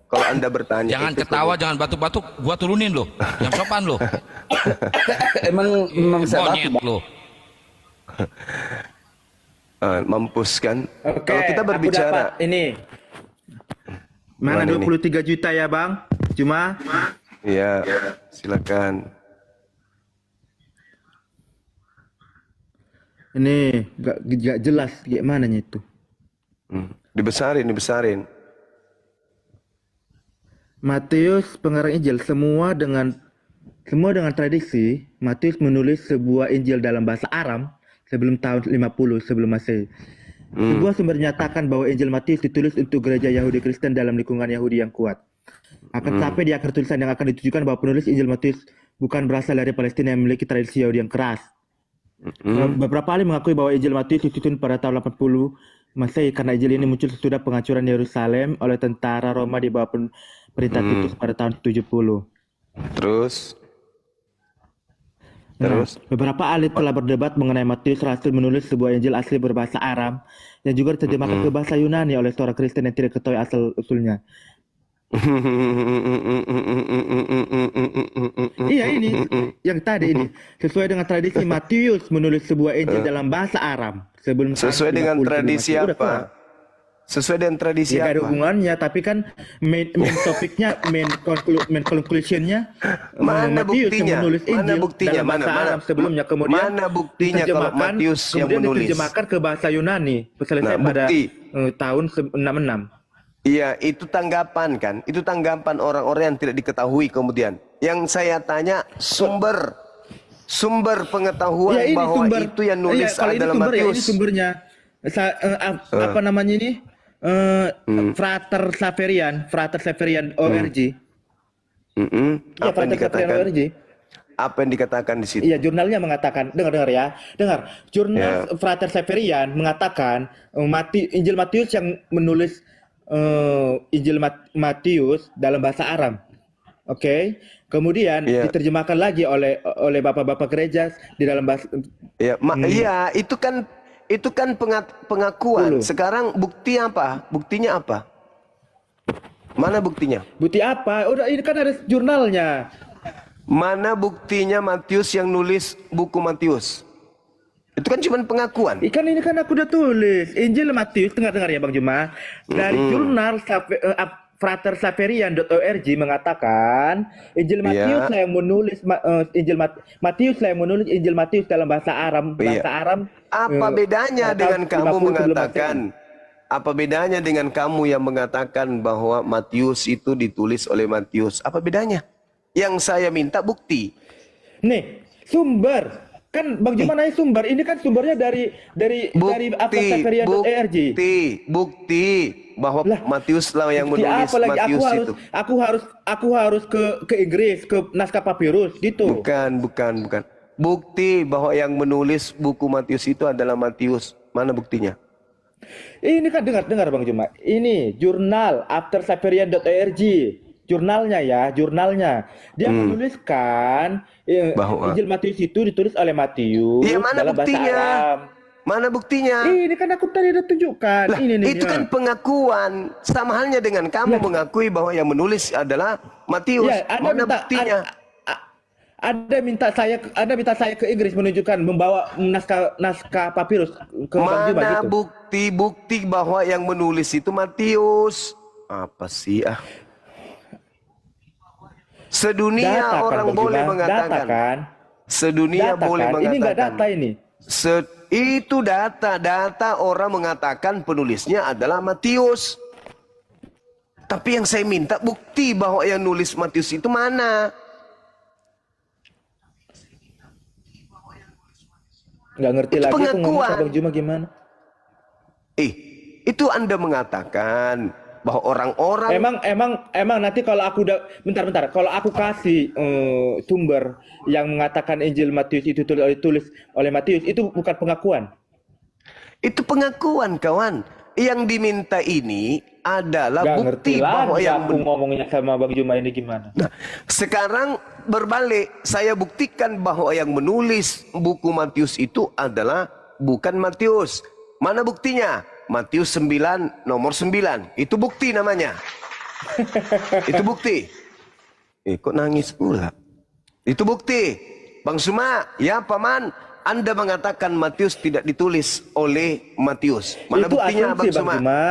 kalau Anda bertanya. Jangan itu ketawa, jangan batuk-batuk, gua turunin loh. Yang sopan loh. Emang saya Monyet batu, Bang. loh. Mampus kan? Oke, Kalau kita aku berbicara dapat ini. Mana Mana ini? 23 juta ya, Bang? Cuma ya, silakan. ini gak jelas gimana itu. Dibesarin, dibesarin. Matius pengarang Injil semua dengan tradisi. Matius menulis sebuah Injil dalam bahasa Aram sebelum tahun 50 sebelum Masehi. Sebuah sumber menyatakan bahwa Injil Matius ditulis untuk gereja Yahudi Kristen dalam lingkungan Yahudi yang kuat. Akan tetapi di akhir tulisan yang akan ditujukan bahwa penulis Injil Matius bukan berasal dari Palestina yang memiliki tradisi Yahudi yang keras. Beberapa ahli mengakui bahwa Injil Matius ditulis pada tahun 80 Masehi karena Injil ini muncul sesudah penghancuran Yerusalem oleh tentara Roma di bawah perintah Titus pada tahun 70. Terus? Beberapa ahli telah berdebat mengenai Matius Rasul menulis sebuah Injil asli berbahasa Aram yang juga diterjemahkan ke bahasa Yunani oleh seorang Kristen yang tidak ketahui asal-usulnya. Iya, ini yang tadi ini sesuai dengan tradisi Matius menulis sebuah Injil dalam bahasa Aram sebelum Sesuai dengan 50 tradisi sebelum Masehi. Udah apa? kelar. Sesuai dengan tradisi Ya, gak ada apa? hubungannya, tapi kan main topiknya, main conclusionnya Mana Matius buktinya? yang menulis Mana Injil buktinya? dalam bahasa Mana? Arab sebelumnya, kemudian Mana buktinya kalau diterjemahkan- Matius yang kemudian menulis? diterjemahkan ke bahasa Yunani selesai Nah, pada bukti. tahun 66. Iya, itu tanggapan kan? Itu tanggapan orang-orang yang tidak diketahui kemudian. Yang saya tanya sumber pengetahuan Ya, ini bahwa sumber itu yang nulis kalau ini adalah sumber, ya, ini Matius. sumbernya. Apa namanya ini? Frater Saverian ORG. Iya, Apa yang Frater Saverian dikatakan? ORG. Apa yang dikatakan di situ? Iya, jurnalnya mengatakan, dengar ya, jurnal Frater Saverian mengatakan Injil Matius yang menulis Injil Matius dalam bahasa Aram, oke? Kemudian diterjemahkan lagi oleh bapak-bapak gereja di dalam bahasa. Iya, itu kan pengakuan. Dulu. Sekarang bukti apa? Buktinya apa? Mana buktinya? Bukti apa? Udah, ini kan ada jurnalnya. Mana buktinya Matius yang nulis buku Matius? Itu kan cuma pengakuan. Ini kan aku udah tulis Injil Matius, dengar ya Bang Juma, dari jurnal Frater Saverian.org mengatakan Injil Matius lah yang menulis Matius lah yang menulis Injil Matius dalam bahasa Aram. Apa bedanya dengan kamu 50 sebelum mengatakan? Apa bedanya dengan kamu yang mengatakan bahwa Matius itu ditulis oleh Matius? Apa bedanya? Yang saya minta bukti. Nih, sumber. Kan Bang Juma nanya sumber. Ini kan sumbernya dari Saverian.org. Bukti bahwa Matius lah yang menulis Matius itu. Aku harus ke Inggris, ke naskah papirus gitu. Bukan. Bukti bahwa yang menulis buku Matius itu adalah Matius. Mana buktinya? Ini kan dengar Bang Juma. Ini jurnal aftersaverian.org. jurnalnya ya, jurnalnya. Dia menuliskan Bahwa Injil Matius itu ditulis oleh Matius iya, mana dalam bahasa buktinya? Aram. Mana buktinya? Ini kan aku tadi udah tunjukkan. Lah, Ini nih itu ya. kan pengakuan. Sama halnya dengan kamu mengakui bahwa yang menulis adalah Matius. Ya, Mana buktinya? Anda minta saya ke Inggris menunjukkan membawa naskah papirus ke Bang Juma Mana gitu. bukti-bukti bahwa yang menulis itu Matius? Apa sih ah? Sedunia Data kan, orang Bang boleh Juma. mengatakan. Data kan. Sedunia Data boleh kan. mengatakan. Ini nggak data ini. Itu data orang mengatakan penulisnya adalah Matius. Tapi yang saya minta bukti bahwa yang nulis Matius itu mana? Nggak ngerti Itu lagi aku ngomong pengakuan. sama Bang Juma gimana. Itu Anda mengatakan bahwa orang-orang Emang nanti kalau aku udah bentar kalau aku kasih sumber yang mengatakan Injil Matius itu tulis oleh Matius itu bukan pengakuan. itu pengakuan, kawan. Yang diminta ini adalah Nggak bukti ngerti bahwa lagi yang aku ngomongnya sama Bang Juma ini gimana. Nah, sekarang berbalik, saya buktikan bahwa yang menulis buku Matius itu adalah bukan Matius. Mana buktinya? Matius 9 nomor 9. Itu bukti namanya. Itu bukti. Kok nangis pula? Itu bukti. Bang Suma, ya Paman, Anda mengatakan Matius tidak ditulis oleh Matius. Mana Itu buktinya asumsi, Bang Suma? Bang Juma.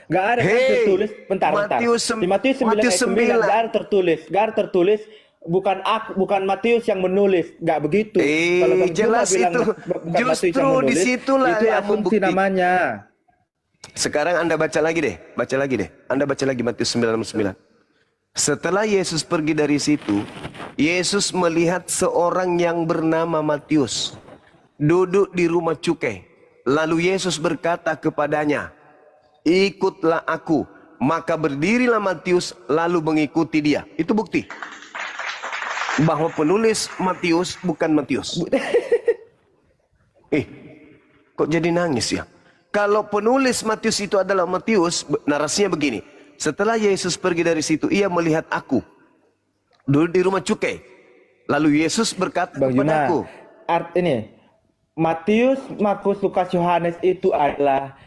Nggak ada kan Hei, tertulis. Bentar. Di Matius 9 Matius ayat 9 nggak 9. ada tertulis. Nggak ada tertulis. Bukan Matius yang menulis, nggak begitu. Kalau Bang Juma jelas bilang itu. bukan Matius yang Justru menulis, disitulah itu yang asumsi membuktikan. namanya. Sekarang Anda baca lagi deh. Anda baca lagi Matius 9:9. Setelah Yesus pergi dari situ, Yesus melihat seorang yang bernama Matius duduk di rumah cukai. Lalu Yesus berkata kepadanya, "Ikutlah aku." Maka berdirilah Matius lalu mengikuti dia. Itu bukti bahwa penulis Matius bukan Matius. Kok jadi nangis ya? Kalau penulis Matius itu adalah Matius, narasinya begini. Setelah Yesus pergi dari situ, ia melihat aku duduk di rumah cukai. Lalu Yesus berkata Bang Juma, kepadaku, ini Matius, Markus, Lukas, Yohanes itu adalah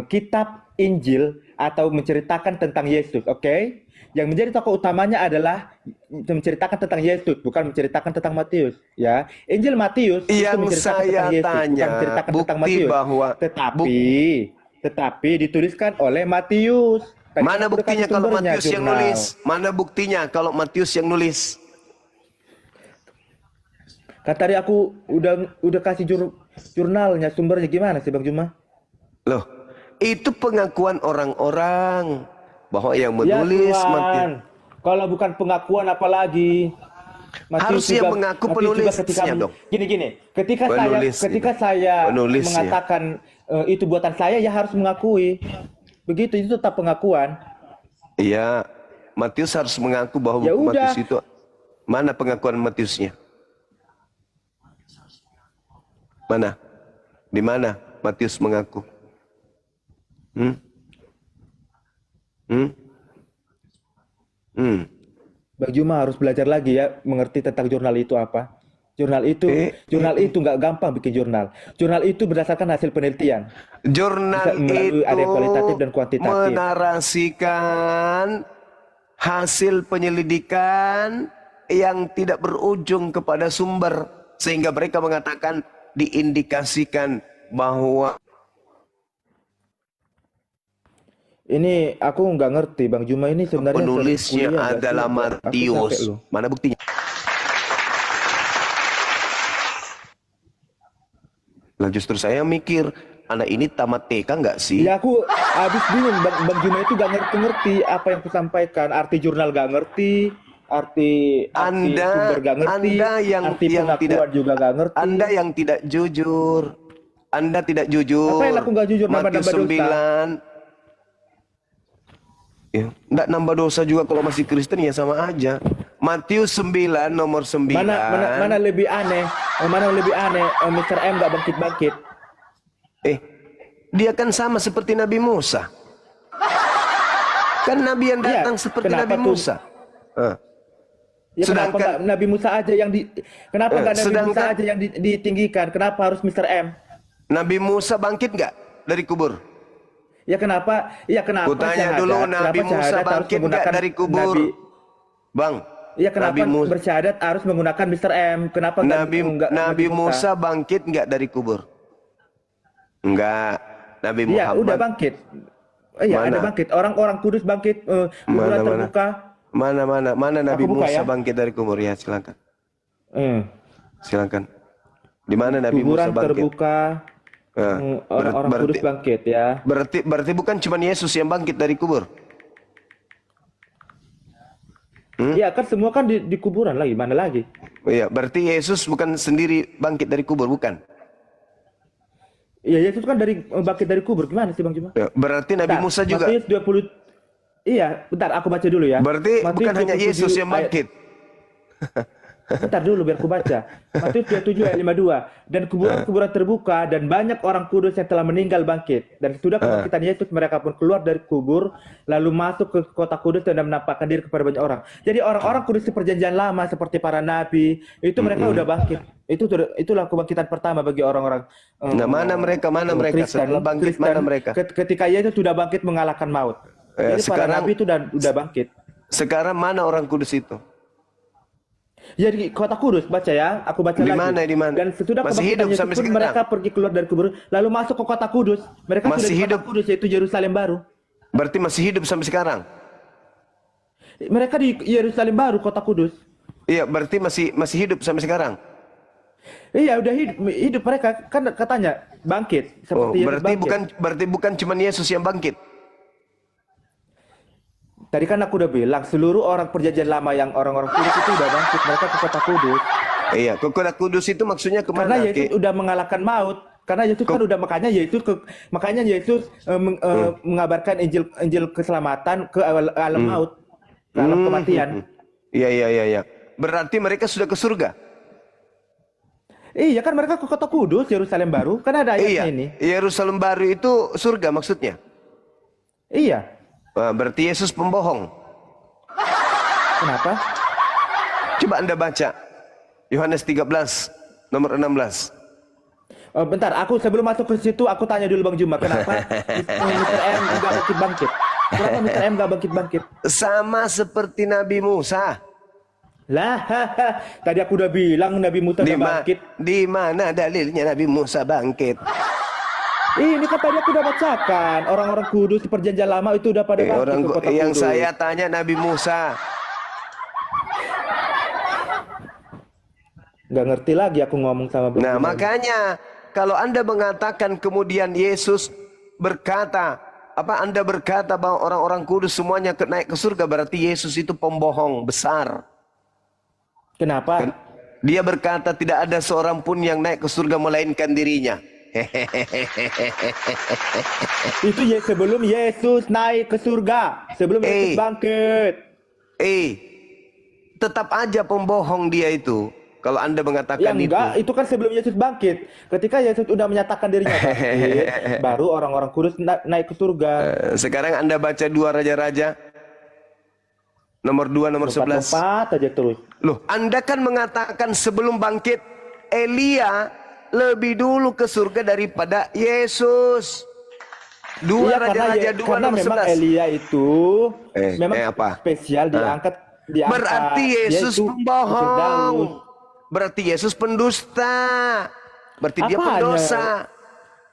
kitab Injil atau menceritakan tentang Yesus, oke? Yang menjadi tokoh utamanya adalah menceritakan tentang Yesus, bukan menceritakan tentang Matius, ya. Injil Matius itu yang menceritakan saya tentang Yesus, tanya bukan menceritakan tentang bukti Matius. bahwa Tetapi dituliskan oleh Matius. Tadi mana aku udah buktinya kasih kalau sumbernya, Matius yang jurnal. nulis? Mana buktinya kalau Matius yang nulis? Kan tadi aku udah kasih jurnalnya, sumbernya gimana sih Bang Juma? Loh, itu pengakuan orang-orang bahwa yang Ya menulis Tuhan, Matius. kalau bukan pengakuan apalagi Harusnya mengaku penulisnya dong. Gini, ketika Penulisnya. saya Penulisnya. mengatakan itu buatan saya, ya harus mengakui. Begitu, itu tetap pengakuan. Iya, Matius harus mengaku bahwa Ya buku udah. Matius itu. Mana pengakuan Matiusnya? Mana? Di mana Matius mengaku? Bang Juma harus belajar lagi ya, mengerti tentang jurnal itu apa. Jurnal itu nggak gampang bikin jurnal. Jurnal itu berdasarkan hasil penelitian. Jurnal Bisa melalui itu ada yang kualitatif dan kuantitatif. menarasikan hasil penyelidikan yang tidak berujung kepada sumber, sehingga mereka mengatakan diindikasikan bahwa Ini aku nggak ngerti Bang Juma ini sebenarnya penulisnya kuliah nggak adalah sih? Aku Matius. capek loh. Mana buktinya? Lah justru saya mikir, anak ini tamat TK nggak sih? Ya aku habis bingung Bang Juma itu nggak ngerti apa yang kusampaikan. Arti jurnal nggak ngerti, arti sumber nggak ngerti, Anda arti yang pengakuan tidak juga nggak ngerti. Anda yang tidak jujur. Anda tidak jujur. Apa yang aku nggak jujur? Matius Nambah-nambah dosa. 9. Ya, enggak nambah dosa juga kalau masih Kristen ya sama aja. Matius 9 nomor 9. Mana lebih aneh? Mana lebih aneh? Mr. M nggak bangkit-bangkit. Dia kan sama seperti Nabi Musa. Kan Nabi yang datang seperti kenapa Nabi tuh? Musa. Eh. Ya kenapa Sedangkan nggak Nabi Musa aja yang kenapa nggak Nabi Musa sedangkan aja yang ditinggikan? Kenapa harus Mr. M? Nabi Musa bangkit nggak dari kubur? Ya kenapa? Ya kenapa Kutanya dulu, Nabi Kenapa Musa syahadat harus bangkit nggak menggunakan dari kubur? Nabi? Bang, Ya kenapa Nabi Musa, bersyahadat harus menggunakan Mr. M? Kenapa Nabi Musa bangkit nggak dari kubur? Enggak. Nabi Iya, udah Muhammad bangkit. Iya, ada mana? bangkit. Orang-orang kudus bangkit, kuburan Mana? terbuka. Mana Nabi Aku buka Musa ya. bangkit dari kubur? Ya, silakan. Hmm. Silakan. Di mana Nabi Kuburan Musa bangkit? terbuka, orang-orang kudus bangkit ya. Berarti bukan cuma Yesus yang bangkit dari kubur. Iya kan semua kan di kuburan lagi, mana lagi? Iya, berarti Yesus bukan sendiri bangkit dari kubur, bukan? Iya, Yesus kan bangkit dari kubur. Gimana sih Bang Juma? Ya, berarti Nabi Bentar, Musa juga. Matius 20. Iya, bentar aku baca dulu ya. Berarti Matius bukan hanya 27 Yesus yang ayat- bangkit. Bentar dulu biar aku baca. Matius 27 ayat 52. Dan kuburan-kuburan terbuka dan banyak orang kudus yang telah meninggal bangkit. Dan sudah kebangkitan Yesus mereka pun keluar dari kubur lalu masuk ke kota kudus dan menampakkan diri kepada banyak orang. Jadi orang-orang kudus di perjanjian lama seperti para nabi itu mereka udah bangkit. Itulah kebangkitan pertama bagi orang-orang Nah, mana mereka Kristen, setelah bangkit, mana mereka? Ketika Yesus sudah bangkit mengalahkan maut. Jadi para sekarang- nabi itu udah bangkit. Sekarang mana orang kudus itu? Jadi kota Kudus baca ya, aku baca Di lagi. mana, di mana? Dan sesudah Masih kebangkitan hidup Yesus sampai pun sekarang? mereka pergi keluar dari kubur, lalu masuk ke kota Kudus. Mereka Masih sudah di hidup? kota Kudus yaitu Yerusalem baru. Berarti masih hidup sampai sekarang? Mereka di Yerusalem baru, kota Kudus. Iya, berarti masih hidup sampai sekarang? Iya, udah hidup mereka kan katanya bangkit seperti Yesus bangkit. berarti bukan cuma Yesus yang bangkit. Tadi kan aku udah bilang seluruh orang perjanjian lama yang orang-orang kudus itu udah bangkit, mereka ke kota Kudus. Iya, ke kota kudus itu maksudnya Karena kemana? Yesus udah mengalahkan maut. Karena Yesus kan udah makanya Yesus mengabarkan Injil keselamatan ke alam maut, ke alam kematian. Iya. Berarti mereka sudah ke surga. Iya kan mereka ke kota Kudus, Yerusalem baru. Kan ada ayatnya ini. Yerusalem baru itu surga maksudnya. Iya. Wah, berarti Yesus pembohong. Kenapa? Coba Anda baca Yohanes 13 nomor 16. Oh, bentar, aku sebelum masuk ke situ aku tanya dulu Bang Juma, kenapa Mr. M nggak bangkit-bangkit? Kenapa Mr. M nggak bangkit-bangkit? Sama seperti Nabi Musa. Lah, tadi aku udah bilang Nabi Musa nggak bangkit. Di mana dalilnya Nabi Musa bangkit? Ini kan tadi aku udah bacakan. Orang-orang kudus di perjanjian lama itu udah pada bangkit ke kota Yang kudus. saya tanya Nabi Musa. Nggak ngerti lagi aku ngomong sama Bang Nah, Juma. makanya kalau Anda mengatakan kemudian Yesus berkata, Anda berkata bahwa orang-orang kudus semuanya naik ke surga, berarti Yesus itu pembohong besar. Kenapa? Dia berkata tidak ada seorang pun yang naik ke surga melainkan dirinya. Itu sebelum Yesus naik ke surga, sebelum Yesus bangkit. Tetap aja pembohong dia itu. Kalau Anda mengatakan Enggak, itu kan sebelum Yesus bangkit. Ketika Yesus udah menyatakan dirinya bangkit, baru orang-orang kudus naik ke surga. Sekarang Anda baca 2 Raja-Raja nomor 2 nomor 11. Lompat aja terus. Loh, Anda kan mengatakan sebelum bangkit Elia lebih dulu ke surga daripada Yesus. 2 Raja-Raja 2 karena nomor memang 11. Elia itu memang apa? spesial diangkat. Berarti Yesus pembohong. Berarti Yesus pendusta. Berarti dia Apanya? pendosa.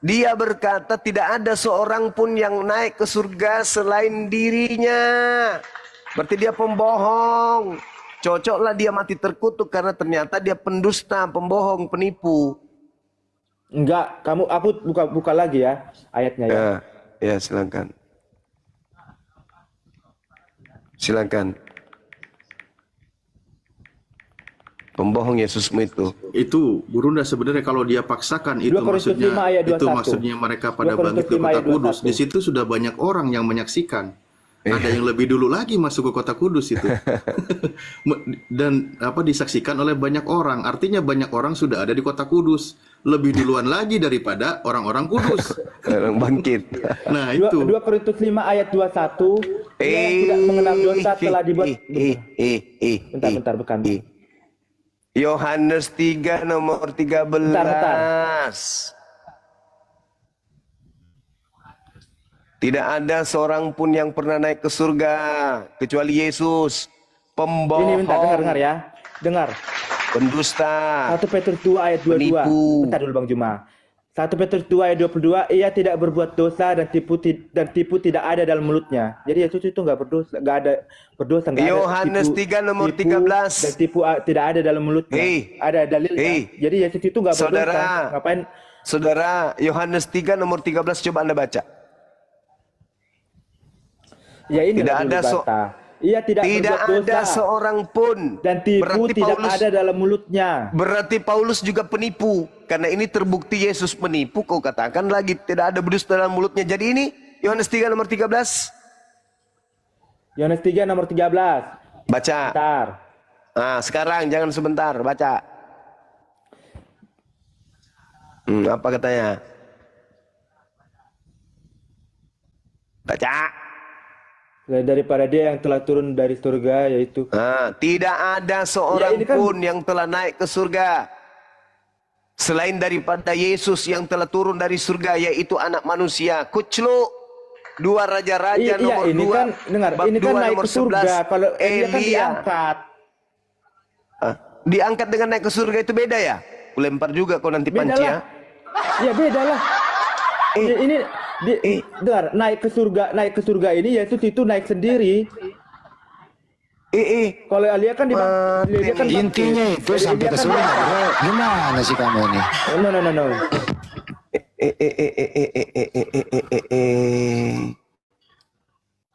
Dia berkata tidak ada seorang pun yang naik ke surga selain dirinya. Berarti dia pembohong. Cocoklah dia mati terkutuk karena ternyata dia pendusta, pembohong, penipu. Enggak, aku buka lagi ya ayatnya ya. Ya, silakan. Silakan. Pembohong Yesusmu itu. Itu Burunda sebenarnya kalau dia paksakan itu 2 Korintus maksudnya 5 ayat 21. itu maksudnya mereka 2 pada Korintus bangkit ke 5 kota ayat Kudus. 21. Di situ sudah banyak orang yang menyaksikan. Ada yang lebih dulu lagi masuk ke kota Kudus itu. Dan disaksikan oleh banyak orang. Artinya banyak orang sudah ada di kota Kudus. lebih duluan lagi daripada orang-orang kudus. Orang bangkit. Nah, 2 itu. Korintus 5 ayat 21. Dia yang tidak mengenal dosa telah dibuat. Bentar, bukan. Yohanes 3 nomor 13. Bentar. Tidak ada seorang pun yang pernah naik ke surga kecuali Yesus, pembohong, Ini bentar, dengar ya. Dengar. pendusta, 1 Petrus 2 ayat 22. penipu. Bentar dulu Bang Juma. 1 Petrus 2 ayat 22, ia tidak berbuat dosa dan tipu tidak ada dalam mulutnya. Jadi Yesus itu nggak berdosa, nggak ada berdosa, nggak ada Yohanes 3 nomor 13. dan tipu tidak ada dalam mulutnya. Ada dalilnya. Jadi Yesus itu nggak berdosa. Saudara, Ngapain? Saudara, Yohanes 3 nomor 13 coba Anda baca. Ya ini Tidak ada ia tidak berbuat ada dosa seorang pun. dan tipu Berarti tidak Paulus- ada dalam mulutnya. Berarti Paulus juga penipu. Karena ini terbukti Yesus penipu. Kau katakan lagi tidak ada berdusta dalam mulutnya. Jadi ini Yohanes 3 nomor 13. Yohanes 3 nomor 13. Baca. Bentar. Nah, sekarang jangan sebentar, baca. Apa katanya? Baca. Daripada dia yang telah turun dari surga, yaitu Nah, tidak ada seorang ini kan- pun yang telah naik ke surga selain daripada Yesus yang telah turun dari surga, yaitu anak manusia. Kucluk 2 Raja-Raja nomor ini 2 kan dengar, bab ini kan 2 naik nomor ke surga. 11. Kalau dia kan Elia diangkat. diangkat dengan naik ke surga itu beda ya? Lempar juga kau nanti Beda panci lah. ya. Ya beda lah. Ini dengar, naik ke surga ini Yesus itu naik sendiri. Kalau Elia kan dia kan Intinya itu sampai ke surga, bro. Gimana sih kamu ini? No.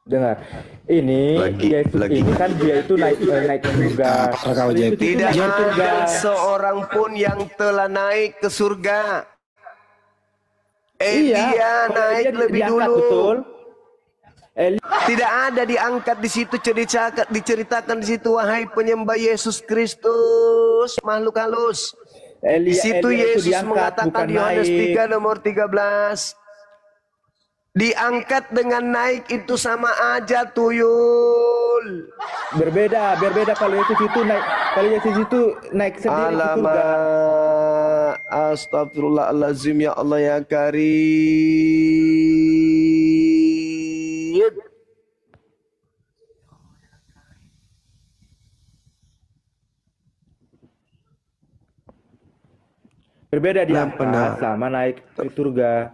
Dengar, ini Yesus ini kan dia itu naik ke surga. Apa kau jadi? Tidak naik ke surga. ada seorang pun yang telah naik ke surga. Elia Kalau naik Elia lebih diangkat, dulu. betul. Elia Tidak ada diangkat di situ, diceritakan di situ, wahai penyembah Yesus Kristus, makhluk halus. Di situ Elia itu Yesus diangkat, mengatakan bukan di Yohanes naik. 3 nomor 13. Diangkat dengan naik itu sama aja, tuyul. berbeda kalau Yesus itu naik sendiri ke surga. Alamak, astagfirullahaladzim, ya Allah ya Karim. Berbeda diangkat sama naik ke surga.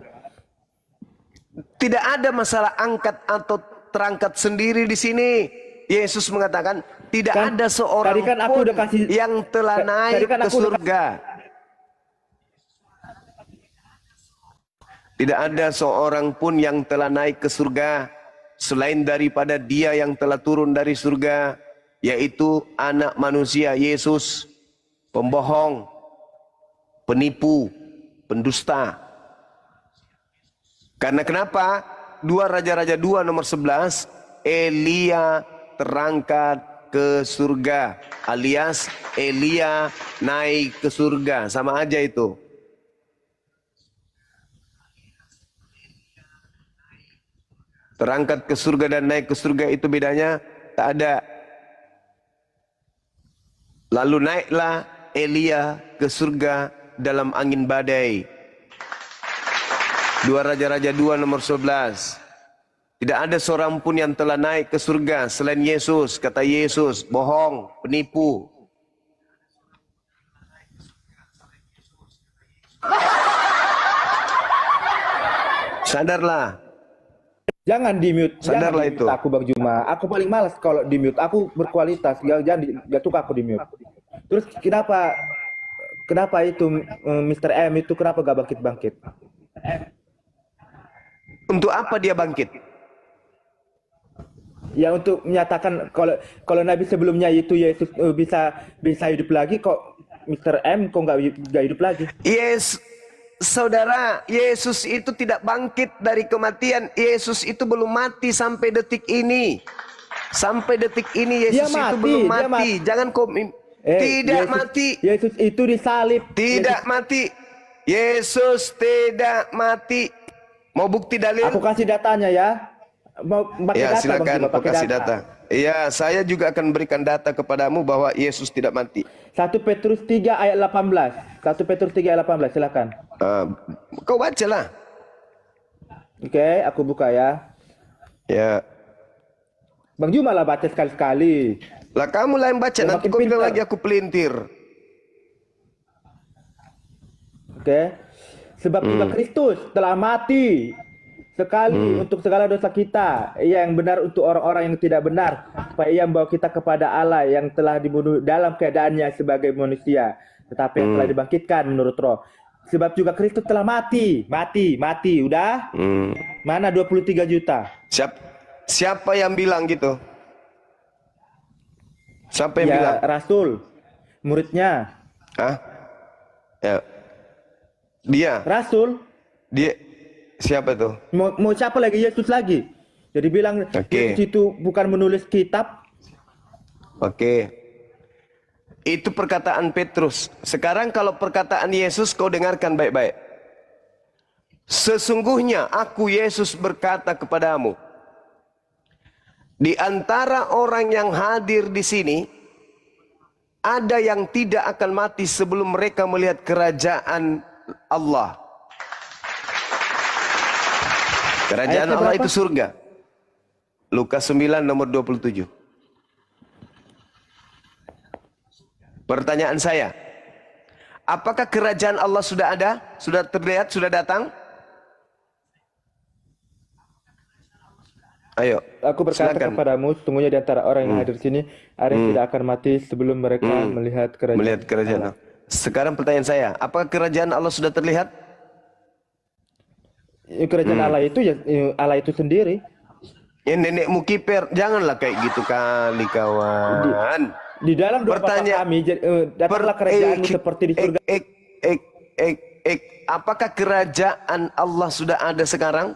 Tidak ada masalah angkat atau terangkat sendiri di sini. Yesus mengatakan tidak Kan, ada seorang tadi kan aku pun udah kasih- yang telah naik tadi kan ke aku udah surga. Tidak ada seorang pun yang telah naik ke surga selain daripada Dia yang telah turun dari surga, yaitu Anak Manusia Yesus, pembohong, penipu, pendusta. Karena kenapa? 2 Raja-Raja 2 nomor 11, Elia terangkat ke surga, alias Elia naik ke surga, sama aja itu. Terangkat ke surga dan naik ke surga itu bedanya tak ada. Lalu naiklah Elia ke surga dalam angin badai. 2 Raja-Raja 2 nomor 11. Tidak ada seorang pun yang telah naik ke surga selain Yesus. Kata Yesus, bohong, penipu. Sadarlah. Jangan di mute. Sadarlah itu. Aku Bang Juma. Aku paling malas kalau di mute. Aku berkualitas. Jangan suka aku di mute. Terus kenapa itu Mr. M itu kenapa gak bangkit-bangkit? Untuk apa dia bangkit? Ya untuk menyatakan kalau Nabi sebelumnya itu Yesus bisa hidup lagi, kok Mr. M kok nggak hidup lagi? Yes, saudara, Yesus itu tidak bangkit dari kematian. Yesus itu belum mati sampai detik ini. Sampai detik ini Yesus itu belum mati. Jangan kau tidak Yesus, mati. Yesus itu disalib. Tidak mati. Yesus tidak mati. Mau bukti dalil? Aku kasih datanya ya. Mau pakai Ya, data, silakan Bang Jiwa, kau pakai kasih data. Iya, saya juga akan berikan data kepadamu bahwa Yesus tidak mati. 1 Petrus 3 ayat 18. 1 Petrus 3 ayat 18, silakan. Kau bacalah. Oke, aku buka ya. Ya. Bang Juma lah baca sekali-sekali. Lah kamu lah yang baca, Ya, nanti makin kau bilang pintar. lagi aku pelintir. Oke. Sebab juga Kristus telah mati sekali untuk segala dosa kita. Ia yang benar untuk orang-orang yang tidak benar, supaya ia membawa kita kepada Allah yang telah dibunuh dalam keadaannya sebagai manusia, tetapi yang telah dibangkitkan menurut Roh. Sebab juga Kristus telah mati. Udah? Mana 23 juta? Siapa yang bilang gitu? Siapa yang Ya, bilang? Rasul, muridnya. Hah? Ya. Dia. Rasul, Dia. Siapa tuh? mau siapa lagi? Yesus lagi. Jadi bilang Oke. Yesus itu bukan menulis kitab. Oke. Itu perkataan Petrus. Sekarang kalau perkataan Yesus kau dengarkan baik-baik. Sesungguhnya aku Yesus berkata kepadamu. Di antara orang yang hadir di sini, ada yang tidak akan mati sebelum mereka melihat kerajaan Allah. Kerajaan Ayatnya Allah berapa? itu surga. Lukas 9 nomor 27. Pertanyaan saya, apakah kerajaan Allah sudah ada? Sudah terlihat? Sudah datang? Ayo, Aku berkata silakan. kepadamu, sesungguhnya di antara orang yang hadir di sini ada yang tidak akan mati sebelum mereka melihat kerajaan. Melihat kerajaan Allah. Sekarang pertanyaan saya, apakah kerajaan Allah sudah terlihat? Kerajaan Allah itu ya Allah itu sendiri. Ya nenekmu kiper, janganlah kayak gitu kali kawan. Di dalam doa Bapa kami, datanglah kerajaanmu seperti di surga. Apakah kerajaan Allah sudah ada sekarang?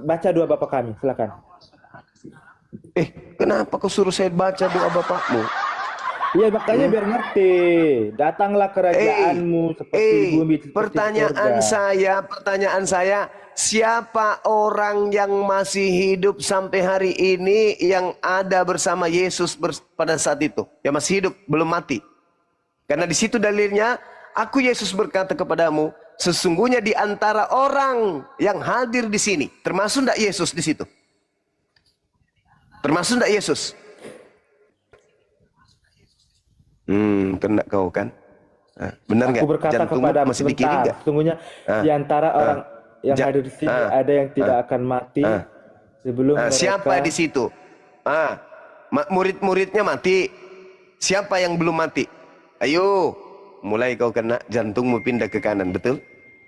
Baca doa Bapa kami, silakan. Kenapa kau suruh saya baca doa bapakmu? Iya makanya biar ngerti. Datanglah kerajaanmu seperti di bumi seperti pertanyaan di surga. pertanyaan saya, siapa orang yang masih hidup sampai hari ini yang ada bersama Yesus pada saat itu? Yang masih hidup, belum mati. Karena di situ dalilnya, aku Yesus berkata kepadamu, sesungguhnya di antara orang yang hadir di sini, termasuk enggak Yesus di situ? Termasuk enggak Yesus? Kena kau kan? Benar nggak? Aku berkata kepada masih di kiri nggak? sesungguhnya di antara orang yang hadir di sini ada yang tidak akan mati sebelum mereka. Siapa di situ? Murid-muridnya mati. Siapa yang belum mati? Ayo, mulai kau kena jantungmu pindah ke kanan, betul?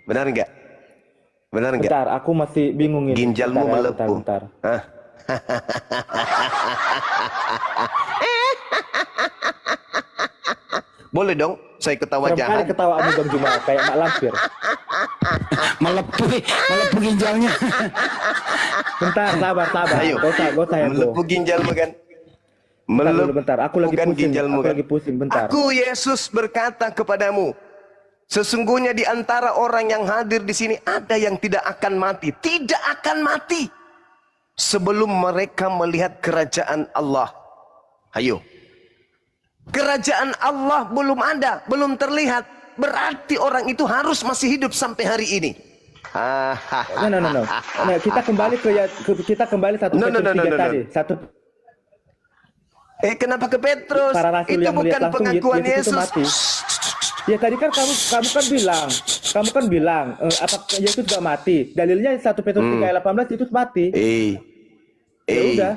Benar nggak? Benar nggak? Bentar, aku masih bingung ini. Ginjalmu melepuh. Bentar. Boleh dong, saya ketawa Serem kali jahat. ketawaanmu Bang Juma, kayak mak lampir. Melepuh ginjalnya. Bentar, sabar. Ayo. Gak usah heboh. Melepuh ginjalmu kan? Bentar, aku lagi Bukan pusing. ginjalmu Aku kan? lagi pusing, bentar. Aku Yesus berkata kepadamu, sesungguhnya di antara orang yang hadir di sini ada yang tidak akan mati, tidak akan mati sebelum mereka melihat kerajaan Allah. Ayo. Kerajaan Allah belum ada, belum terlihat. Berarti orang itu harus masih hidup sampai hari ini. No. Nah, kita kembali kita kembali satu No. Petrus 3 tadi. Satu Kenapa ke Petrus? para rasul Itu yang bukan melihat langsung pengakuan Yesus itu Yesus. mati. Ya tadi kan kamu kan bilang apa Yesus gak mati. Dalilnya 1 Petrus 3 ayat 18 Yesus mati. Ya udah.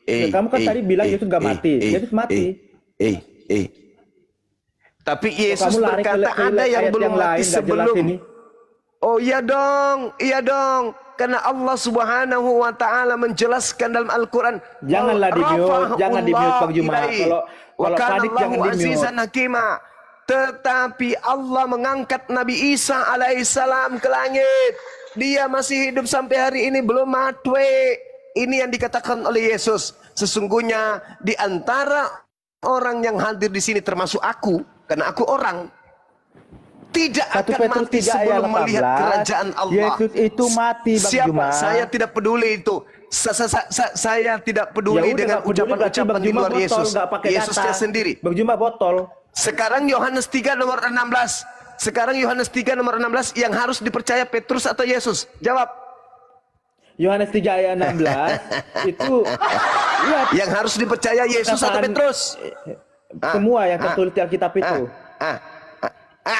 Ya, kamu kan tadi bilang Yesus gak mati. Yesus mati. Tapi Yesus Kamu lari berkata ke ada yang ayat belum mati lain, gak jelas sebelum. ini. Oh iya dong. Karena Allah Subhanahu wa taala menjelaskan dalam Al-Qur'an, Janganlah di-mute Bang Juma. Kalau panik jangan di-mute. Hakima. Tetapi Allah mengangkat Nabi Isa alaihissalam ke langit. Dia masih hidup sampai hari ini, belum mati. Ini yang dikatakan oleh Yesus. Sesungguhnya di antara orang yang hadir di sini termasuk aku, karena aku orang. tidak 1 akan Petrus mati 3 ayat sebelum melihat 18, kerajaan Allah. Yesus itu mati, Bang Siapa? Juma. Saya tidak peduli itu. Saya tidak peduli Ya udah, dengan nggak peduli, berarti ucapan-ucapan Bang di Juma luar botol, Yesus. nggak pakai Yesusnya data. sendiri. Bang Juma botol. Sekarang Yohanes 3 nomor 16. Sekarang Yohanes 3 nomor 16 yang harus dipercaya Petrus atau Yesus? Jawab. Yohanes 3 ayat 16 itu ya, Yang harus dipercaya Yesus atau perkataan- Petrus? semua yang tertulis di Alkitab itu.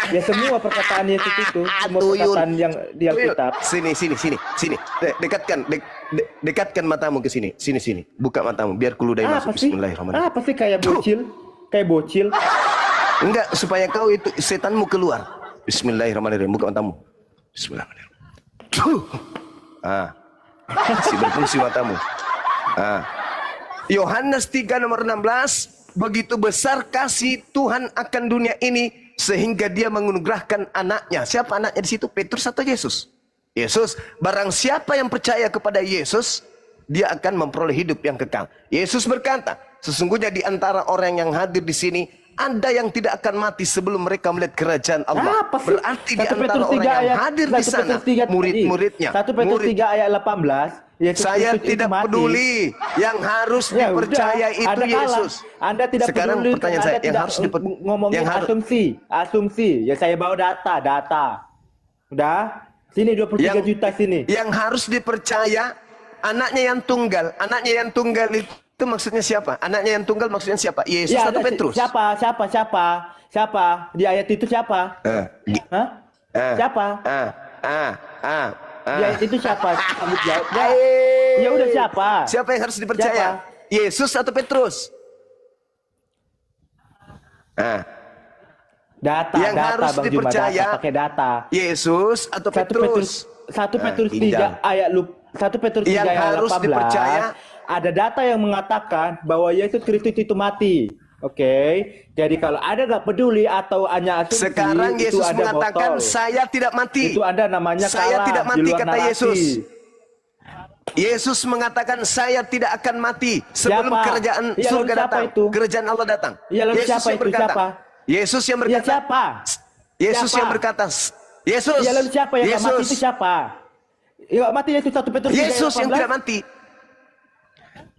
Ya semua perkataan Yesus itu, semua Tuyul. perkataan yang di Tuyul. Alkitab. Sini. Dekatkan matamu ke sini. Sini. Buka matamu biar kuluday Apa masuk. sih? Bismillahirrahmanirrahim. Apa sih kayak bocil? Kayak bocil. Enggak, supaya kau itu setanmu keluar. Bismillahirrahmanirrahim. Buka matamu. Bismillahirrahmanirrahim. Masih berfungsi matamu. Yohanes 3 nomor 16. Begitu besar kasih Tuhan akan dunia ini sehingga dia menganugerahkan anaknya. Siapa anaknya di situ? Petrus atau Yesus? Yesus. Barang siapa yang percaya kepada Yesus, dia akan memperoleh hidup yang kekal. Yesus berkata, sesungguhnya di antara orang yang hadir di sini ada yang tidak akan mati sebelum mereka melihat kerajaan Allah. Apa sih? Berarti di 1 antara Petrus 3 orang yang ayat- hadir di 1 sana, Petrus 3 murid-muridnya. 1 Petrus 3 ayat 18. Yesus Saya Kristus itu tidak mati. peduli. Yang harus Ya dipercaya udah, itu Anda kalah. Yesus. Anda tidak Sekarang peduli. pertanyaan Anda saya, yang tidak harus ngomongin yang harus- asumsi. Ya saya bawa data. Udah? Sini 23 juta sini. Yang harus dipercaya anaknya yang tunggal. Anaknya yang tunggal itu maksudnya siapa? Anaknya yang tunggal maksudnya siapa? Yesus Ya, atau ada Petrus? Siapa? Di ayat itu siapa? Hah? Siapa? Di ayat itu siapa? Kamu jawab. Ya udah siapa? Siapa yang harus dipercaya? Siapa? Yesus atau Petrus? Data, Yang data harus Bang Juma, dipercaya. data, pakai data. Yesus atau 1 Petrus? 1 Petrus Indah. 3 ayat 1 Petrus 3 Yang ayat harus 18 dipercaya. ada data yang mengatakan bahwa Yesus Kristus itu mati. Oke. Jadi kalau Anda nggak peduli atau hanya asumsi, Sekarang itu Yesus Anda mengatakan botol. saya tidak mati. Itu Anda namanya Saya kalah tidak di mati luar kata narasi. Yesus. Yesus mengatakan saya tidak akan mati sebelum Siapa? kerajaan Ya, lalu surga siapa datang. itu? Kerajaan Allah datang. Ya, lalu Yesus siapa yang itu? berkata. Siapa? Yesus yang Ya berkata. siapa? Yesus Siapa? yang berkata. Yesus. Ya lalu siapa yang nggak mati Yesus. itu siapa? Ya mati Yesus 1 Petrus 3 ayat Yesus yang 18. tidak mati.